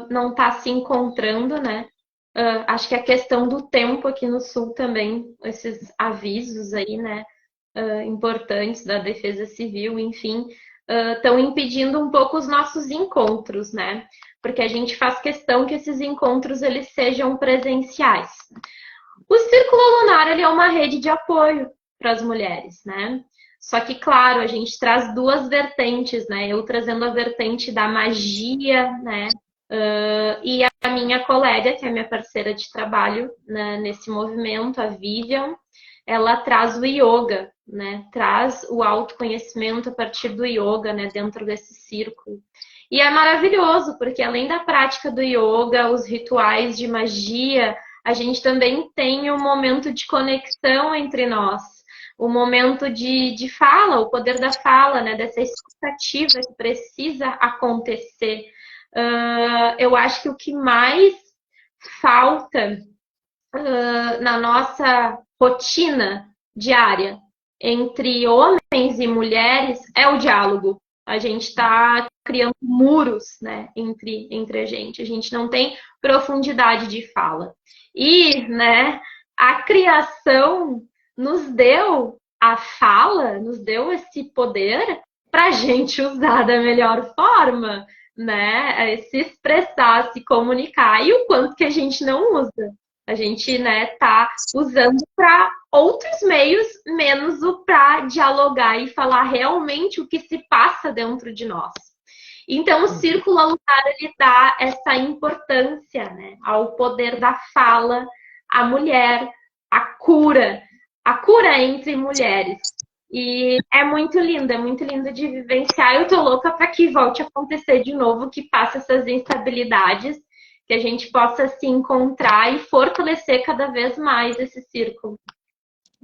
não está se encontrando, né? Acho que a questão do tempo aqui no Sul também, esses avisos aí, né? Importantes da Defesa Civil, enfim, estão impedindo um pouco os nossos encontros, né? Porque a gente faz questão que esses encontros eles sejam presenciais. O Círculo Lunar, ele é uma rede de apoio para as mulheres, né? Só que, claro, a gente traz duas vertentes, né? Eu trazendo a vertente da magia, né? E a minha colega, que é minha parceira de trabalho, né, nesse movimento, a Vivian, ela traz o yoga, né? Traz o autoconhecimento a partir do yoga, né? Dentro desse círculo. E é maravilhoso, porque além da prática do yoga, os rituais de magia, a gente também tem um momento de conexão entre nós. O momento de fala, o poder da fala, né? Dessa expectativa que precisa acontecer. Eu acho que o que mais falta na nossa rotina diária entre homens e mulheres é o diálogo. A gente está criando muros, né, entre a gente não tem profundidade de fala. E, né, a criação nos deu a fala, nos deu esse poder para a gente usar da melhor forma, né? Se expressar, se comunicar, e o quanto que a gente não usa. A gente, né, tá usando para outros meios, menos o para dialogar e falar realmente o que se passa dentro de nós. Então, o círculo alunar, ele dá essa importância, né, ao poder da fala, à mulher, a cura entre mulheres. E é muito lindo de vivenciar. Eu tô louca para que volte a acontecer de novo, que passe essas instabilidades, que a gente possa se encontrar e fortalecer cada vez mais esse círculo.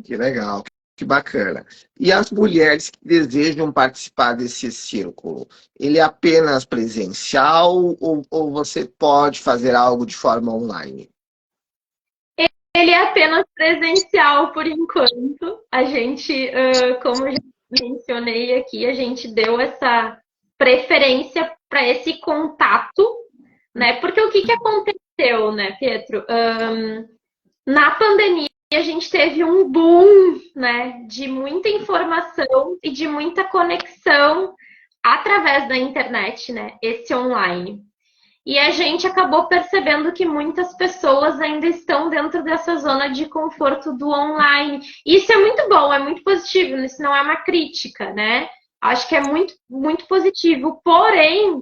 Que legal, que bacana. E as mulheres que desejam participar desse círculo, ele é apenas presencial ou você pode fazer algo de forma online? Ele é apenas presencial por enquanto. A gente, como eu já mencionei aqui, a gente deu essa preferência para esse contato, né? Porque o que aconteceu, né, Pietro? Na pandemia, a gente teve um boom, né, de muita informação e de muita conexão através da internet, né? Esse online. E a gente acabou percebendo que muitas pessoas ainda estão dentro dessa zona de conforto do online. Isso é muito bom, é muito positivo, isso não é uma crítica, né? Acho que é muito, muito positivo. Porém,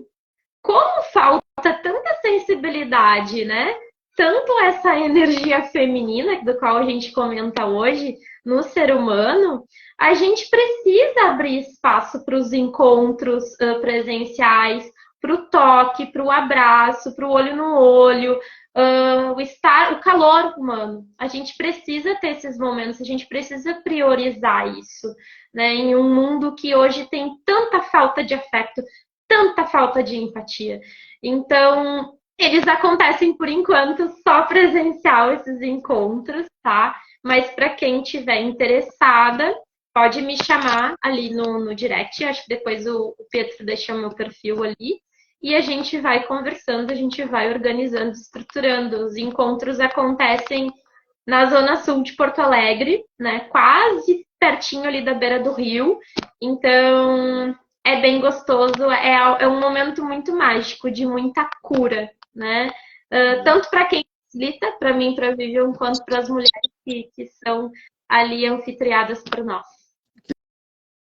como falta tanta sensibilidade, né? Tanto essa energia feminina, do qual a gente comenta hoje, no ser humano, a gente precisa abrir espaço para os encontros presenciais, para o toque, para o abraço, para o olho no olho, o calor humano. A gente precisa ter esses momentos, a gente precisa priorizar isso, né? Em um mundo que hoje tem tanta falta de afeto, tanta falta de empatia. Então, eles acontecem por enquanto só presencial, esses encontros, tá? Mas para quem tiver interessada, pode me chamar ali no direct. Acho que depois o Pedro deixa o meu perfil ali. E a gente vai conversando, a gente vai organizando, estruturando. Os encontros acontecem na zona sul de Porto Alegre, né? Quase pertinho ali da beira do rio. Então, é bem gostoso, é um momento muito mágico, de muita cura, né? Tanto para quem facilita, para mim, para a Vivian, quanto para as mulheres que são ali anfitriadas por nós.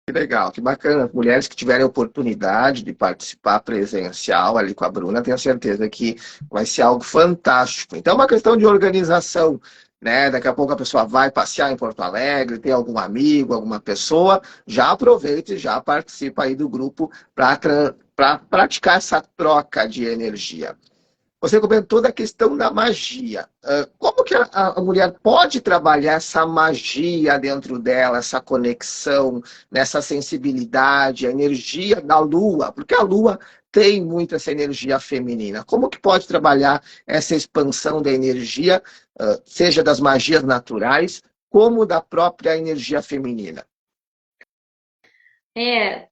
Que legal, que bacana. As mulheres que tiverem oportunidade de participar presencial ali com a Bruna, tenho certeza que vai ser algo fantástico. Então, é uma questão de organização, né? Daqui a pouco a pessoa vai passear em Porto Alegre, tem algum amigo, alguma pessoa, já aproveita e já participa aí do grupo para praticar essa troca de energia. Você comentou da questão da magia. Como que a mulher pode trabalhar essa magia dentro dela, essa conexão, nessa sensibilidade, a energia da lua? Porque a lua tem muito essa energia feminina. Como que pode trabalhar essa expansão da energia, seja das magias naturais, como da própria energia feminina?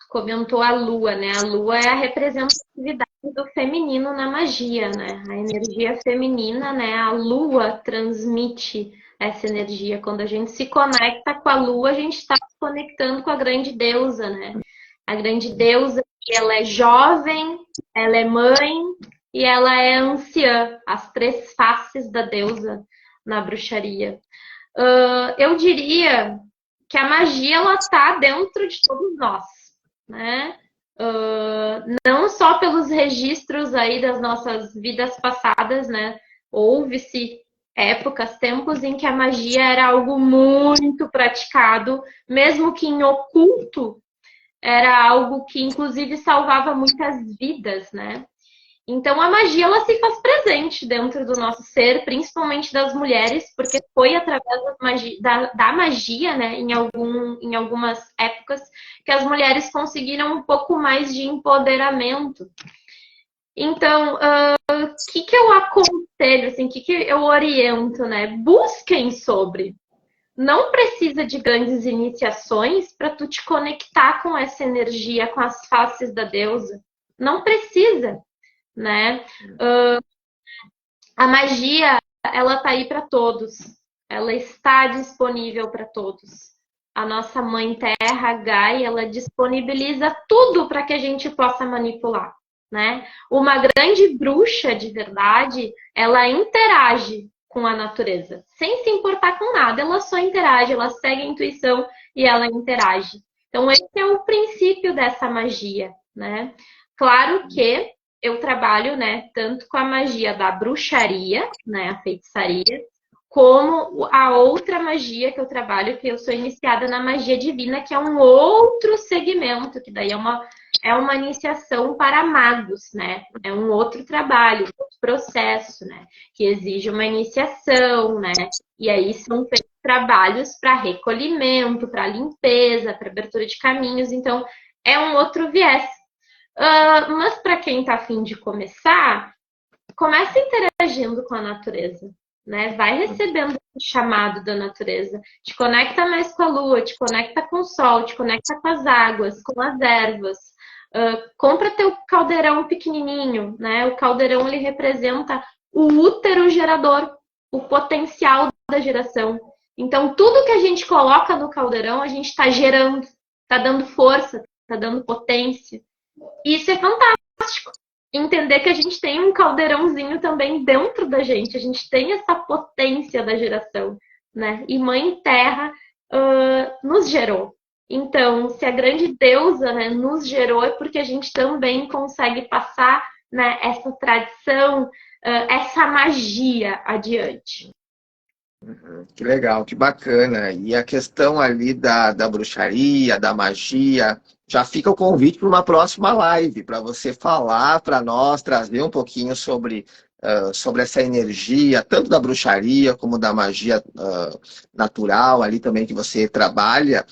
Comentou a lua, né? A lua é a representatividade do feminino na magia, né? A energia feminina, né? A lua transmite essa energia. Quando a gente se conecta com a lua, a gente está se conectando com a grande deusa, né? A grande deusa, ela é jovem, ela é mãe e ela é anciã. As três faces da deusa na bruxaria. Eu diria que a magia ela está dentro de todos nós, né? Não só pelos registros aí das nossas vidas passadas, né? Houve-se épocas, tempos em que a magia era algo muito praticado, mesmo que em oculto, era algo que inclusive salvava muitas vidas, né? Então a magia ela se faz presente dentro do nosso ser, principalmente das mulheres, porque foi através da magia, né, em algumas épocas, que as mulheres conseguiram um pouco mais de empoderamento. Então, o que eu aconselho, assim, o que eu oriento, né? Busquem sobre. Não precisa de grandes iniciações para tu te conectar com essa energia, com as faces da deusa. Não precisa, né? A magia, ela tá aí para todos. Ela está disponível para todos. a nossa mãe terra, Gaia, ela disponibiliza tudo para que a gente possa manipular, né? Uma grande bruxa de verdade, ela interage com a natureza, sem se importar com nada, ela só interage, ela segue a intuição e ela interage. Então, esse é o princípio dessa magia, né? Claro que eu trabalho, né, tanto com a magia da bruxaria, né, a feitiçaria, como a outra magia que eu trabalho, que eu sou iniciada na magia divina, que é um outro segmento, que daí é uma iniciação para magos, né? É um outro trabalho, um outro processo, né? Que exige uma iniciação, né? E aí são feitos trabalhos para recolhimento, para limpeza, para abertura de caminhos, então é um outro viés. Mas para quem está afim de começar, começa interagindo com a natureza, né? Vai recebendo o chamado da natureza. Te conecta mais com a lua, te conecta com o sol, te conecta com as águas, com as ervas. Compra teu caldeirão pequenininho, né? O caldeirão, ele representa o útero gerador, o potencial da geração. Então, tudo que a gente coloca no caldeirão, a gente está gerando, está dando força, está dando potência. Isso é fantástico. Entender que a gente tem um caldeirãozinho também dentro da gente. A gente tem essa potência da geração, né? E Mãe Terra nos gerou. Então, se a grande deusa, né, nos gerou, é porque a gente também consegue passar, né, essa tradição, essa magia adiante. Que legal, que bacana. E a questão ali da bruxaria, da magia, já fica o convite para uma próxima live, para você falar para nós, trazer um pouquinho sobre essa energia, tanto da bruxaria como da magia natural ali também que você trabalha,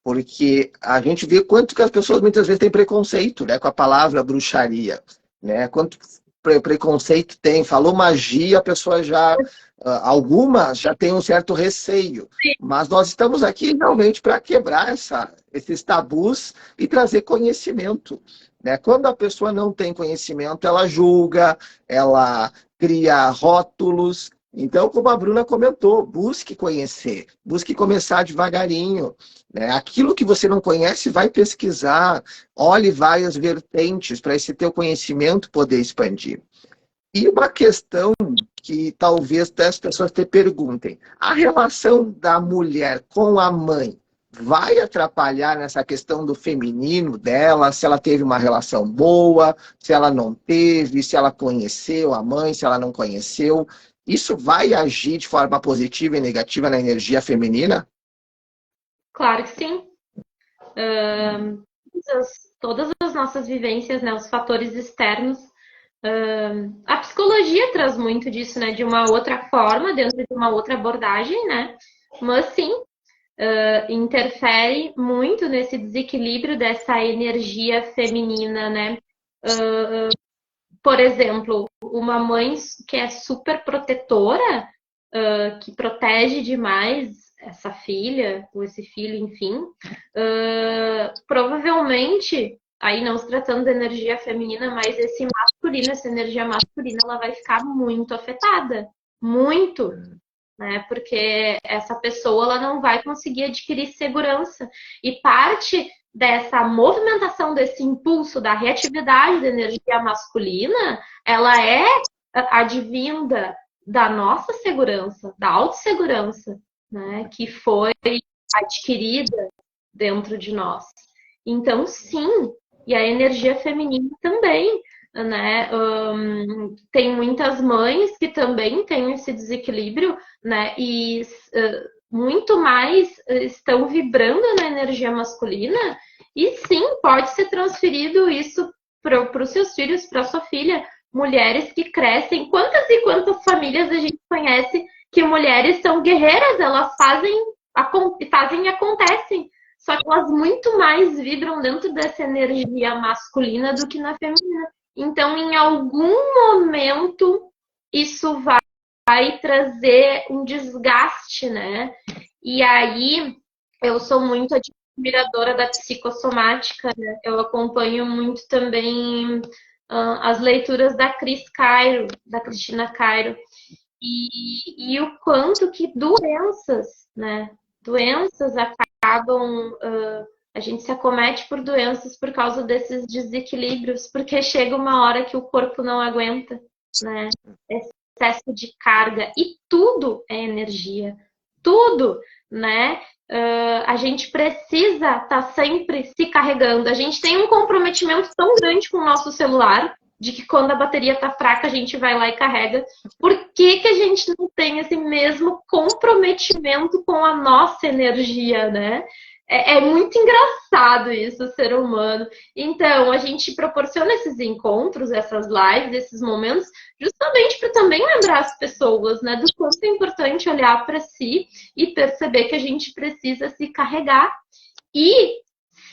porque a gente vê quanto que as pessoas muitas vezes têm preconceito, né, com a palavra bruxaria, né? Quanto preconceito tem, falou magia, a pessoa já algumas já têm um certo receio, mas nós estamos aqui realmente para quebrar esses tabus e trazer conhecimento, né? Quando a pessoa não tem conhecimento, ela julga, ela cria rótulos. Então, como a Bruna comentou, busque conhecer, busque começar devagarinho, né? Aquilo que você não conhece, vai pesquisar, olhe várias vertentes para esse teu conhecimento poder expandir. E uma questão que talvez as pessoas te perguntem: a relação da mulher com a mãe vai atrapalhar nessa questão do feminino dela, se ela teve uma relação boa, se ela não teve, se ela conheceu a mãe, se ela não conheceu? Isso vai agir de forma positiva e negativa na energia feminina? Claro que sim. Todas as nossas vivências, né, os fatores externos. A psicologia traz muito disso, né, de uma outra forma, dentro de uma outra abordagem, né? Mas sim, interfere muito nesse desequilíbrio dessa energia feminina, né? Por exemplo, uma mãe que é super protetora, que protege demais essa filha, ou esse filho, enfim, provavelmente, aí não se tratando da energia feminina, mas esse masculino, essa energia masculina, ela vai ficar muito afetada. Muito. Né? Porque essa pessoa ela não vai conseguir adquirir segurança. E parte dessa movimentação, desse impulso da reatividade da energia masculina, ela é advinda da nossa segurança, da autossegurança, né? Que foi adquirida dentro de nós. Então, sim, e a energia feminina também, né? Tem muitas mães que também têm esse desequilíbrio, né? E muito mais estão vibrando na energia masculina, e sim, pode ser transferido isso para os seus filhos, para sua filha, mulheres que crescem. Quantas e quantas famílias a gente conhece que mulheres são guerreiras, elas fazem e acontecem. Só que elas muito mais vibram dentro dessa energia masculina do que na feminina. Então, em algum momento, isso vai trazer um desgaste, né? E aí, eu sou muito admiradora da psicossomática, né? Eu acompanho muito também as leituras da Cristina Cairo. E o quanto que doenças, né? Doenças acabam, a gente se acomete por doenças por causa desses desequilíbrios, porque chega uma hora que o corpo não aguenta, né? Excesso de carga, e tudo é energia, tudo, né? A gente precisa estar sempre se carregando. A gente tem um comprometimento tão grande com o nosso celular, de que quando a bateria está fraca, a gente vai lá e carrega. Por que que a gente não tem esse mesmo comprometimento com a nossa energia, né? É muito engraçado isso, ser humano. Então, a gente proporciona esses encontros, essas lives, esses momentos, justamente para também lembrar as pessoas, né, do quanto é importante olhar para si e perceber que a gente precisa se carregar. E,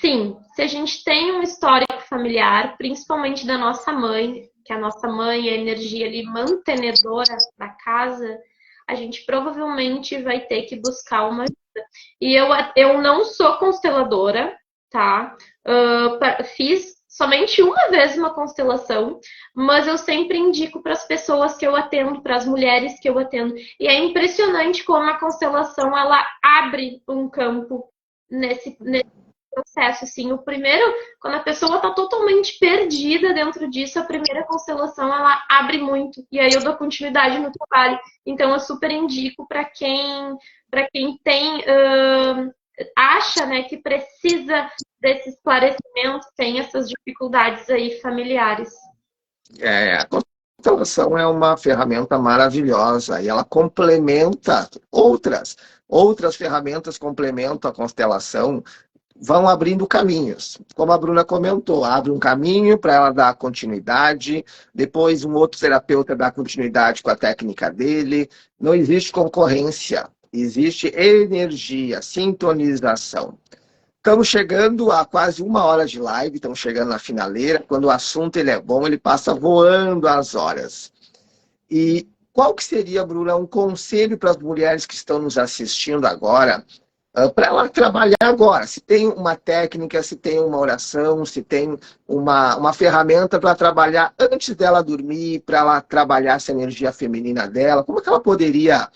sim, se a gente tem um histórico familiar, principalmente da nossa mãe, que a nossa mãe é a energia ali mantenedora da casa, a gente provavelmente vai ter que buscar uma ajuda. E eu não sou consteladora, tá? Fiz somente uma vez uma constelação, mas eu sempre indico para as pessoas que eu atendo, para as mulheres que eu atendo. E é impressionante como a constelação ela abre um campo nesse processo, assim. O primeiro, quando a pessoa está totalmente perdida dentro disso, a primeira constelação ela abre muito. E aí eu dou continuidade no trabalho. Então eu super indico para quem tem acha, né, que precisa desse esclarecimento, tem essas dificuldades aí familiares. A constelação é uma ferramenta maravilhosa e ela complementa outras ferramentas complementam a constelação, vão abrindo caminhos. Como a Bruna comentou, abre um caminho para ela dar continuidade, depois um outro terapeuta dá continuidade com a técnica dele. Não existe concorrência, existe energia, sintonização. Estamos chegando a quase 1 hora de live, estamos chegando na finaleira. Quando o assunto ele é bom, ele passa voando as horas. E qual que seria, Bruna, um conselho para as mulheres que estão nos assistindo agora, para ela trabalhar agora? Se tem uma técnica, se tem uma oração, se tem uma ferramenta para trabalhar antes dela dormir, para ela trabalhar essa energia feminina dela, como é que ela poderia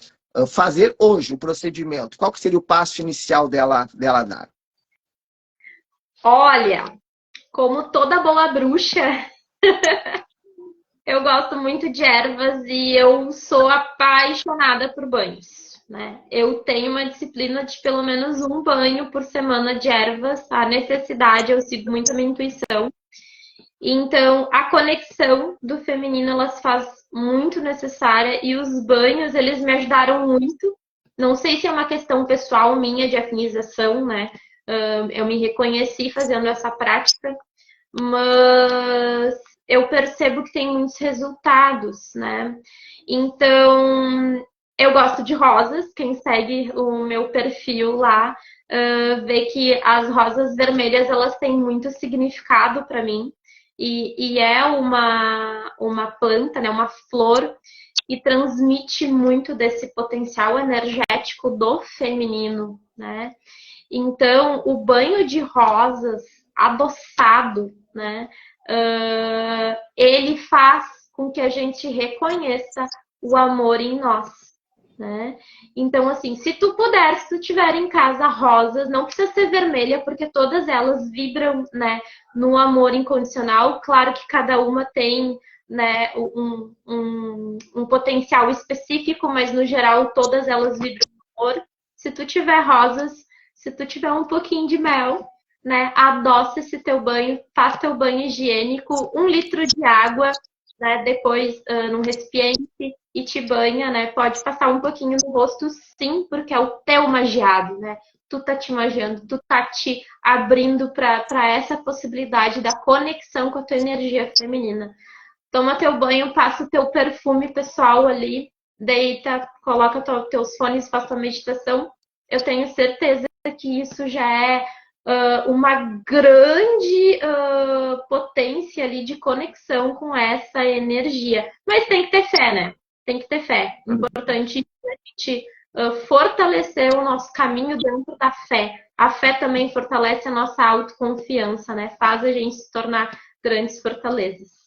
fazer hoje o procedimento? Qual que seria o passo inicial dela dar? Olha, como toda boa bruxa, eu gosto muito de ervas e eu sou apaixonada por banhos, né? Eu tenho uma disciplina de pelo menos um banho por semana de ervas, a necessidade, eu sigo muito a minha intuição. Então, a conexão do feminino, ela se faz muito necessária e os banhos, eles me ajudaram muito. Não sei se é uma questão pessoal minha de afinização, né? Eu me reconheci fazendo essa prática, mas eu percebo que tem muitos resultados, né? Então, eu gosto de rosas. Quem segue o meu perfil lá vê que as rosas vermelhas elas têm muito significado para mim. E é uma planta, né, uma flor que transmite muito desse potencial energético do feminino, né? Então, o banho de rosas adoçado, né? Ele faz com que a gente reconheça o amor em nós, né? Então, assim, se tu tiver em casa rosas, não precisa ser vermelha, porque todas elas vibram, né, no amor incondicional. Claro que cada uma tem, né, um potencial específico, mas no geral todas elas vibram no amor. Se tu tiver rosas, se tu tiver um pouquinho de mel, né, adoça esse teu banho, faz teu banho higiênico, 1 litro de água, né, depois num recipiente e te banha, né, pode passar um pouquinho no rosto, sim, porque é o teu magiado, né, tu tá te magiando, tu tá te abrindo para essa possibilidade da conexão com a tua energia feminina. Toma teu banho, passa o teu perfume pessoal ali, deita, coloca teus fones, faz tua meditação. Eu tenho certeza que isso já é uma grande potência ali de conexão com essa energia. Mas tem que ter fé, né? Tem que ter fé. Importante a gente fortalecer o nosso caminho dentro da fé. A fé também fortalece a nossa autoconfiança, né? Faz a gente se tornar grandes fortalezas.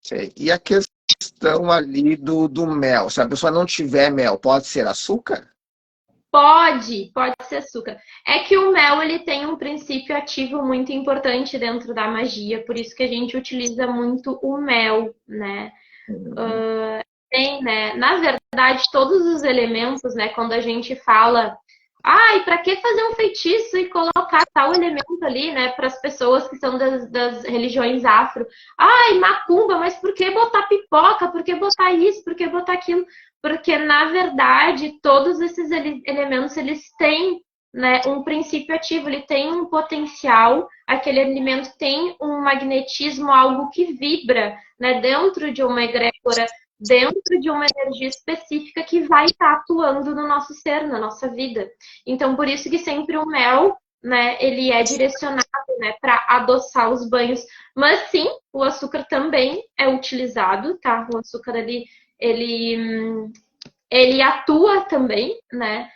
Sei. E a questão ali do mel, se a pessoa não tiver mel, pode ser açúcar? Pode ser açúcar. É que o mel ele tem um princípio ativo muito importante dentro da magia, por isso que a gente utiliza muito o mel, né? Uhum. Tem, né? Na verdade, todos os elementos, né? Quando a gente fala, e para que fazer um feitiço e colocar tal elemento ali, né? Para as pessoas que são das religiões afro. Ai, macumba, mas por que botar pipoca? Por que botar isso? Por que botar aquilo? Porque, na verdade, todos esses elementos, eles têm, né, um princípio ativo, ele tem um potencial, aquele alimento tem um magnetismo, algo que vibra, né, dentro de uma egrégora, dentro de uma energia específica que vai estar atuando no nosso ser, na nossa vida. Então, por isso que sempre o mel, né, ele é direcionado, né, para adoçar os banhos. Mas sim, o açúcar também é utilizado, tá? O açúcar ele, ele atua também, né,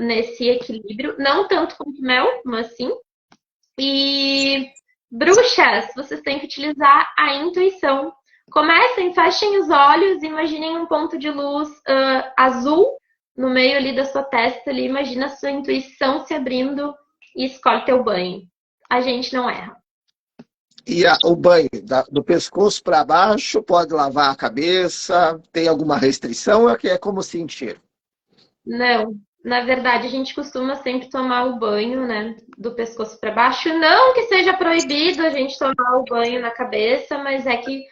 nesse equilíbrio, não tanto quanto mel, mas sim. E bruxas, vocês têm que utilizar a intuição. Comecem, fechem os olhos, imaginem um ponto de luz azul no meio ali da sua testa, ali, imagina a sua intuição se abrindo e escolhe teu banho. A gente não erra. E o banho do pescoço para baixo, pode lavar a cabeça? Tem alguma restrição? É como sentir? Não, na verdade a gente costuma sempre tomar o banho, né, do pescoço para baixo. Não que seja proibido a gente tomar o banho na cabeça, mas é que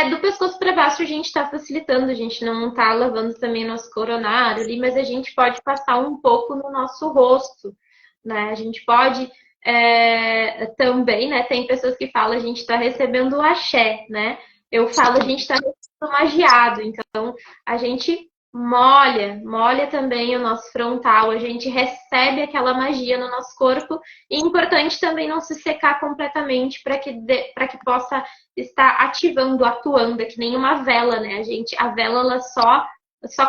do pescoço para baixo a gente está facilitando, a gente não está lavando também nosso coronário ali, mas a gente pode passar um pouco no nosso rosto, né? A gente pode também, né? Tem pessoas que falam a gente está recebendo o axé, né? Eu falo a gente está recebendo magiado, então a gente molha também o nosso frontal, a gente recebe aquela magia no nosso corpo. E é importante também não se secar completamente para que possa estar ativando, atuando, é que nem uma vela, né? A vela, ela só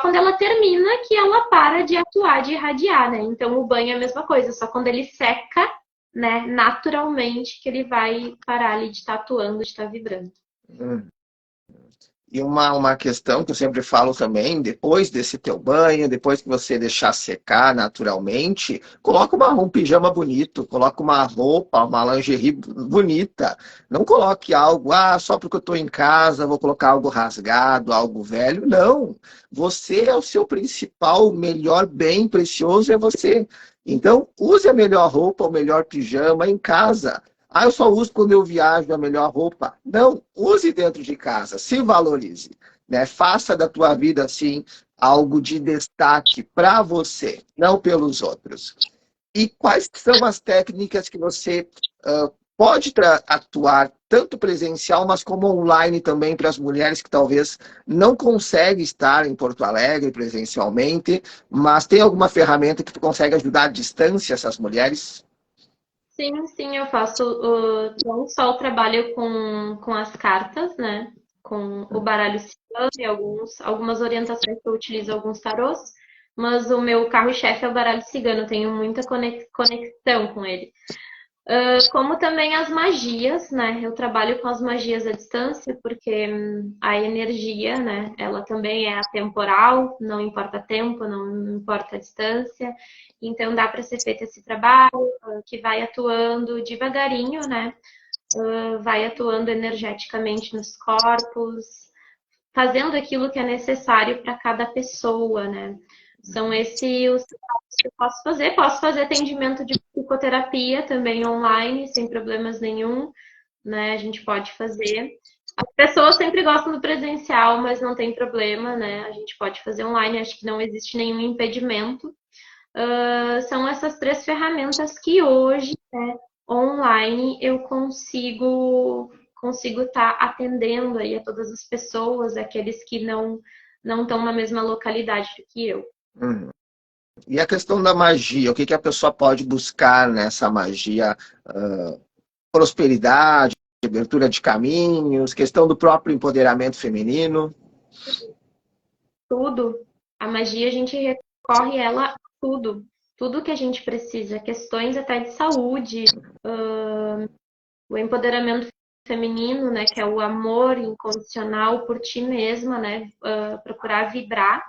quando ela termina que ela para de atuar, de irradiar, né? Então o banho é a mesma coisa, só quando ele seca, né, naturalmente que ele vai parar ali de estar atuando, de estar vibrando. Hum. E uma questão que eu sempre falo também, depois desse teu banho, depois que você deixar secar naturalmente, coloca um pijama bonito, coloca uma roupa, uma lingerie bonita. Não coloque algo, só porque eu estou em casa, vou colocar algo rasgado, algo velho. Não. Você é o seu principal, melhor bem precioso é você. Então, use a melhor roupa, o melhor pijama em casa. Eu só uso quando eu viajo a melhor roupa. Não, use dentro de casa, se valorize, né? Faça da tua vida assim algo de destaque para você, não pelos outros. E quais são as técnicas que você pode atuar tanto presencial, mas como online também para as mulheres que talvez não conseguem estar em Porto Alegre presencialmente, mas tem alguma ferramenta que tu consegue ajudar à distância essas mulheres? Sim, eu faço não só o trabalho com as cartas, né? Com o baralho cigano e algumas orientações que eu utilizo alguns tarôs, mas o meu carro-chefe é o baralho cigano, eu tenho muita conexão com ele. Como também as magias, né? Eu trabalho com as magias à distância, porque a energia, né? Ela também é atemporal, não importa tempo, não importa a distância. Então dá para ser feito esse trabalho que vai atuando devagarinho, né? Vai atuando energeticamente nos corpos, fazendo aquilo que é necessário para cada pessoa, né? São esses os trabalhos que eu posso fazer. Posso fazer atendimento de psicoterapia também online, sem problemas nenhum, né? A gente pode fazer. As pessoas sempre gostam do presencial, mas não tem problema, né? A gente pode fazer online, acho que não existe nenhum impedimento. São essas três ferramentas que hoje, né, online, eu consigo estar atendendo aí a todas as pessoas, aqueles que não estão na mesma localidade do que eu. Uhum. E a questão da magia, o que a pessoa pode buscar nessa magia? Prosperidade, abertura de caminhos, questão do próprio empoderamento feminino. Tudo, a magia a gente recorre ela a tudo, tudo que a gente precisa, questões até de saúde, o empoderamento feminino, né, que é o amor incondicional por ti mesma, né, procurar vibrar.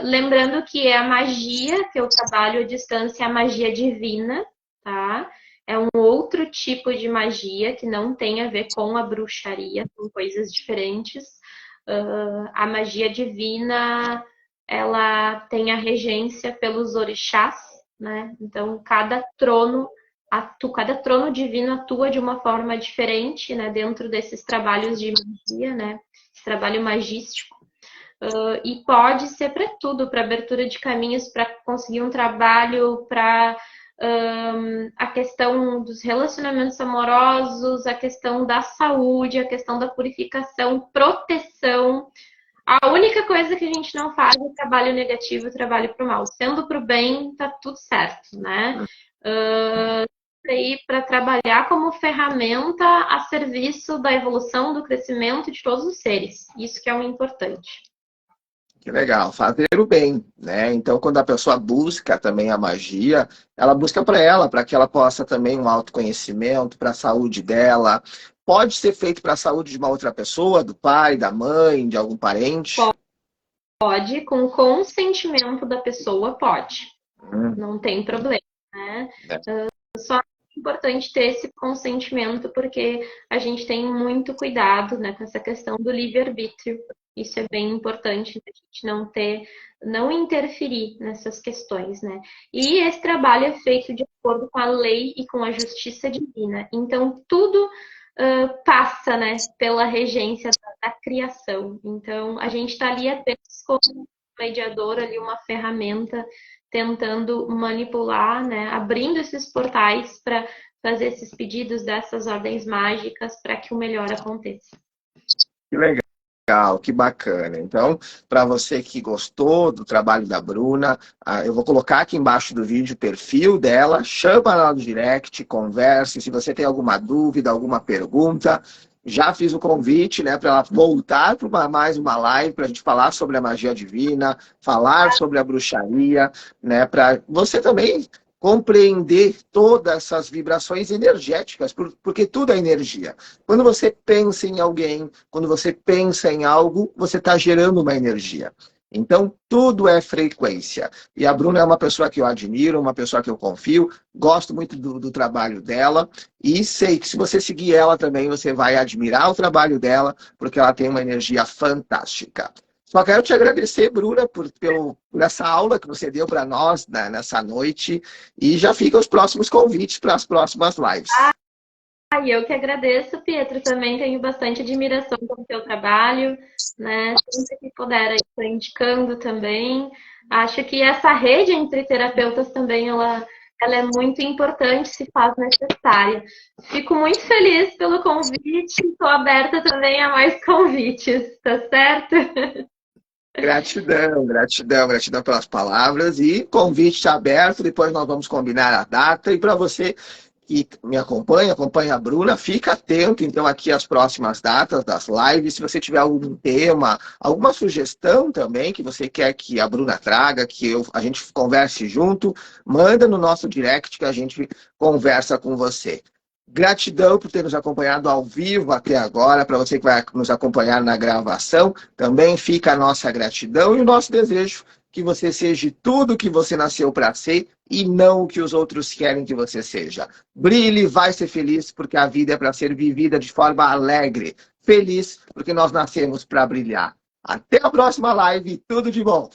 Lembrando que é a magia que eu trabalho à distância, é a magia divina, tá? É um outro tipo de magia que não tem a ver com a bruxaria, são coisas diferentes. A magia divina, ela tem a regência pelos orixás, né? Então, cada trono divino atua de uma forma diferente, né? Dentro desses trabalhos de magia, né? Esse trabalho magístico. E pode ser para tudo, para abertura de caminhos, para conseguir um trabalho, para a questão dos relacionamentos amorosos, a questão da saúde, a questão da purificação, proteção. A única coisa que a gente não faz é trabalho negativo, trabalho para o mal. Sendo para o bem, tá tudo certo, né? Para trabalhar como ferramenta a serviço da evolução, do crescimento de todos os seres. Isso que é o importante. Que legal, fazer o bem, né? Então, quando a pessoa busca também a magia, ela busca para ela, para que ela possa também um autoconhecimento, para a saúde dela. Pode ser feito para a saúde de uma outra pessoa, do pai, da mãe, de algum parente? Pode, com consentimento da pessoa, pode. Não tem problema, né? Só é importante ter esse consentimento, porque a gente tem muito cuidado, né, com essa questão do livre-arbítrio. Isso é bem importante, a gente não interferir nessas questões, né? E esse trabalho é feito de acordo com a lei e com a justiça divina. Então, tudo passa, né, pela regência da criação. Então, a gente está ali apenas como mediador, ali uma ferramenta, tentando manipular, né, abrindo esses portais para fazer esses pedidos dessas ordens mágicas para que o melhor aconteça. Que legal, que bacana. Então, para você que gostou do trabalho da Bruna, eu vou colocar aqui embaixo do vídeo o perfil dela, chama ela no direct, converse. Se você tem alguma dúvida, alguma pergunta, já fiz o convite, né, para ela voltar para mais uma live para a gente falar sobre a magia divina, falar sobre a bruxaria, né, para você também compreender todas essas vibrações energéticas, porque tudo é energia. Quando você pensa em alguém, quando você pensa em algo, você está gerando uma energia. Então, tudo é frequência. E a Bruna é uma pessoa que eu admiro, uma pessoa que eu confio, gosto muito do trabalho dela e sei que se você seguir ela também, você vai admirar o trabalho dela, porque ela tem uma energia fantástica. Só quero te agradecer, Bruna, por essa aula que você deu para nós, né, nessa noite. E já ficam os próximos convites para as próximas lives. Eu que agradeço, Pietro. Também tenho bastante admiração pelo seu trabalho, né? Sempre que puder, estou indicando também. Acho que essa rede entre terapeutas também, ela é muito importante, se faz necessária. Fico muito feliz pelo convite, estou aberta também a mais convites, tá certo? Gratidão, gratidão, gratidão pelas palavras e convite aberto, depois nós vamos combinar a data. E para você que me acompanha a Bruna, fica atento então aqui às próximas datas das lives. Se você tiver algum tema, alguma sugestão também que você quer que a Bruna traga, que a gente converse junto, manda no nosso direct que a gente conversa com você. Gratidão por ter nos acompanhado ao vivo até agora. Para você que vai nos acompanhar na gravação, também fica a nossa gratidão e o nosso desejo que você seja tudo o que você nasceu para ser e não o que os outros querem que você seja. Brilhe, vai ser feliz, porque a vida é para ser vivida de forma alegre. Feliz, porque nós nascemos para brilhar. Até a próxima live. Tudo de bom.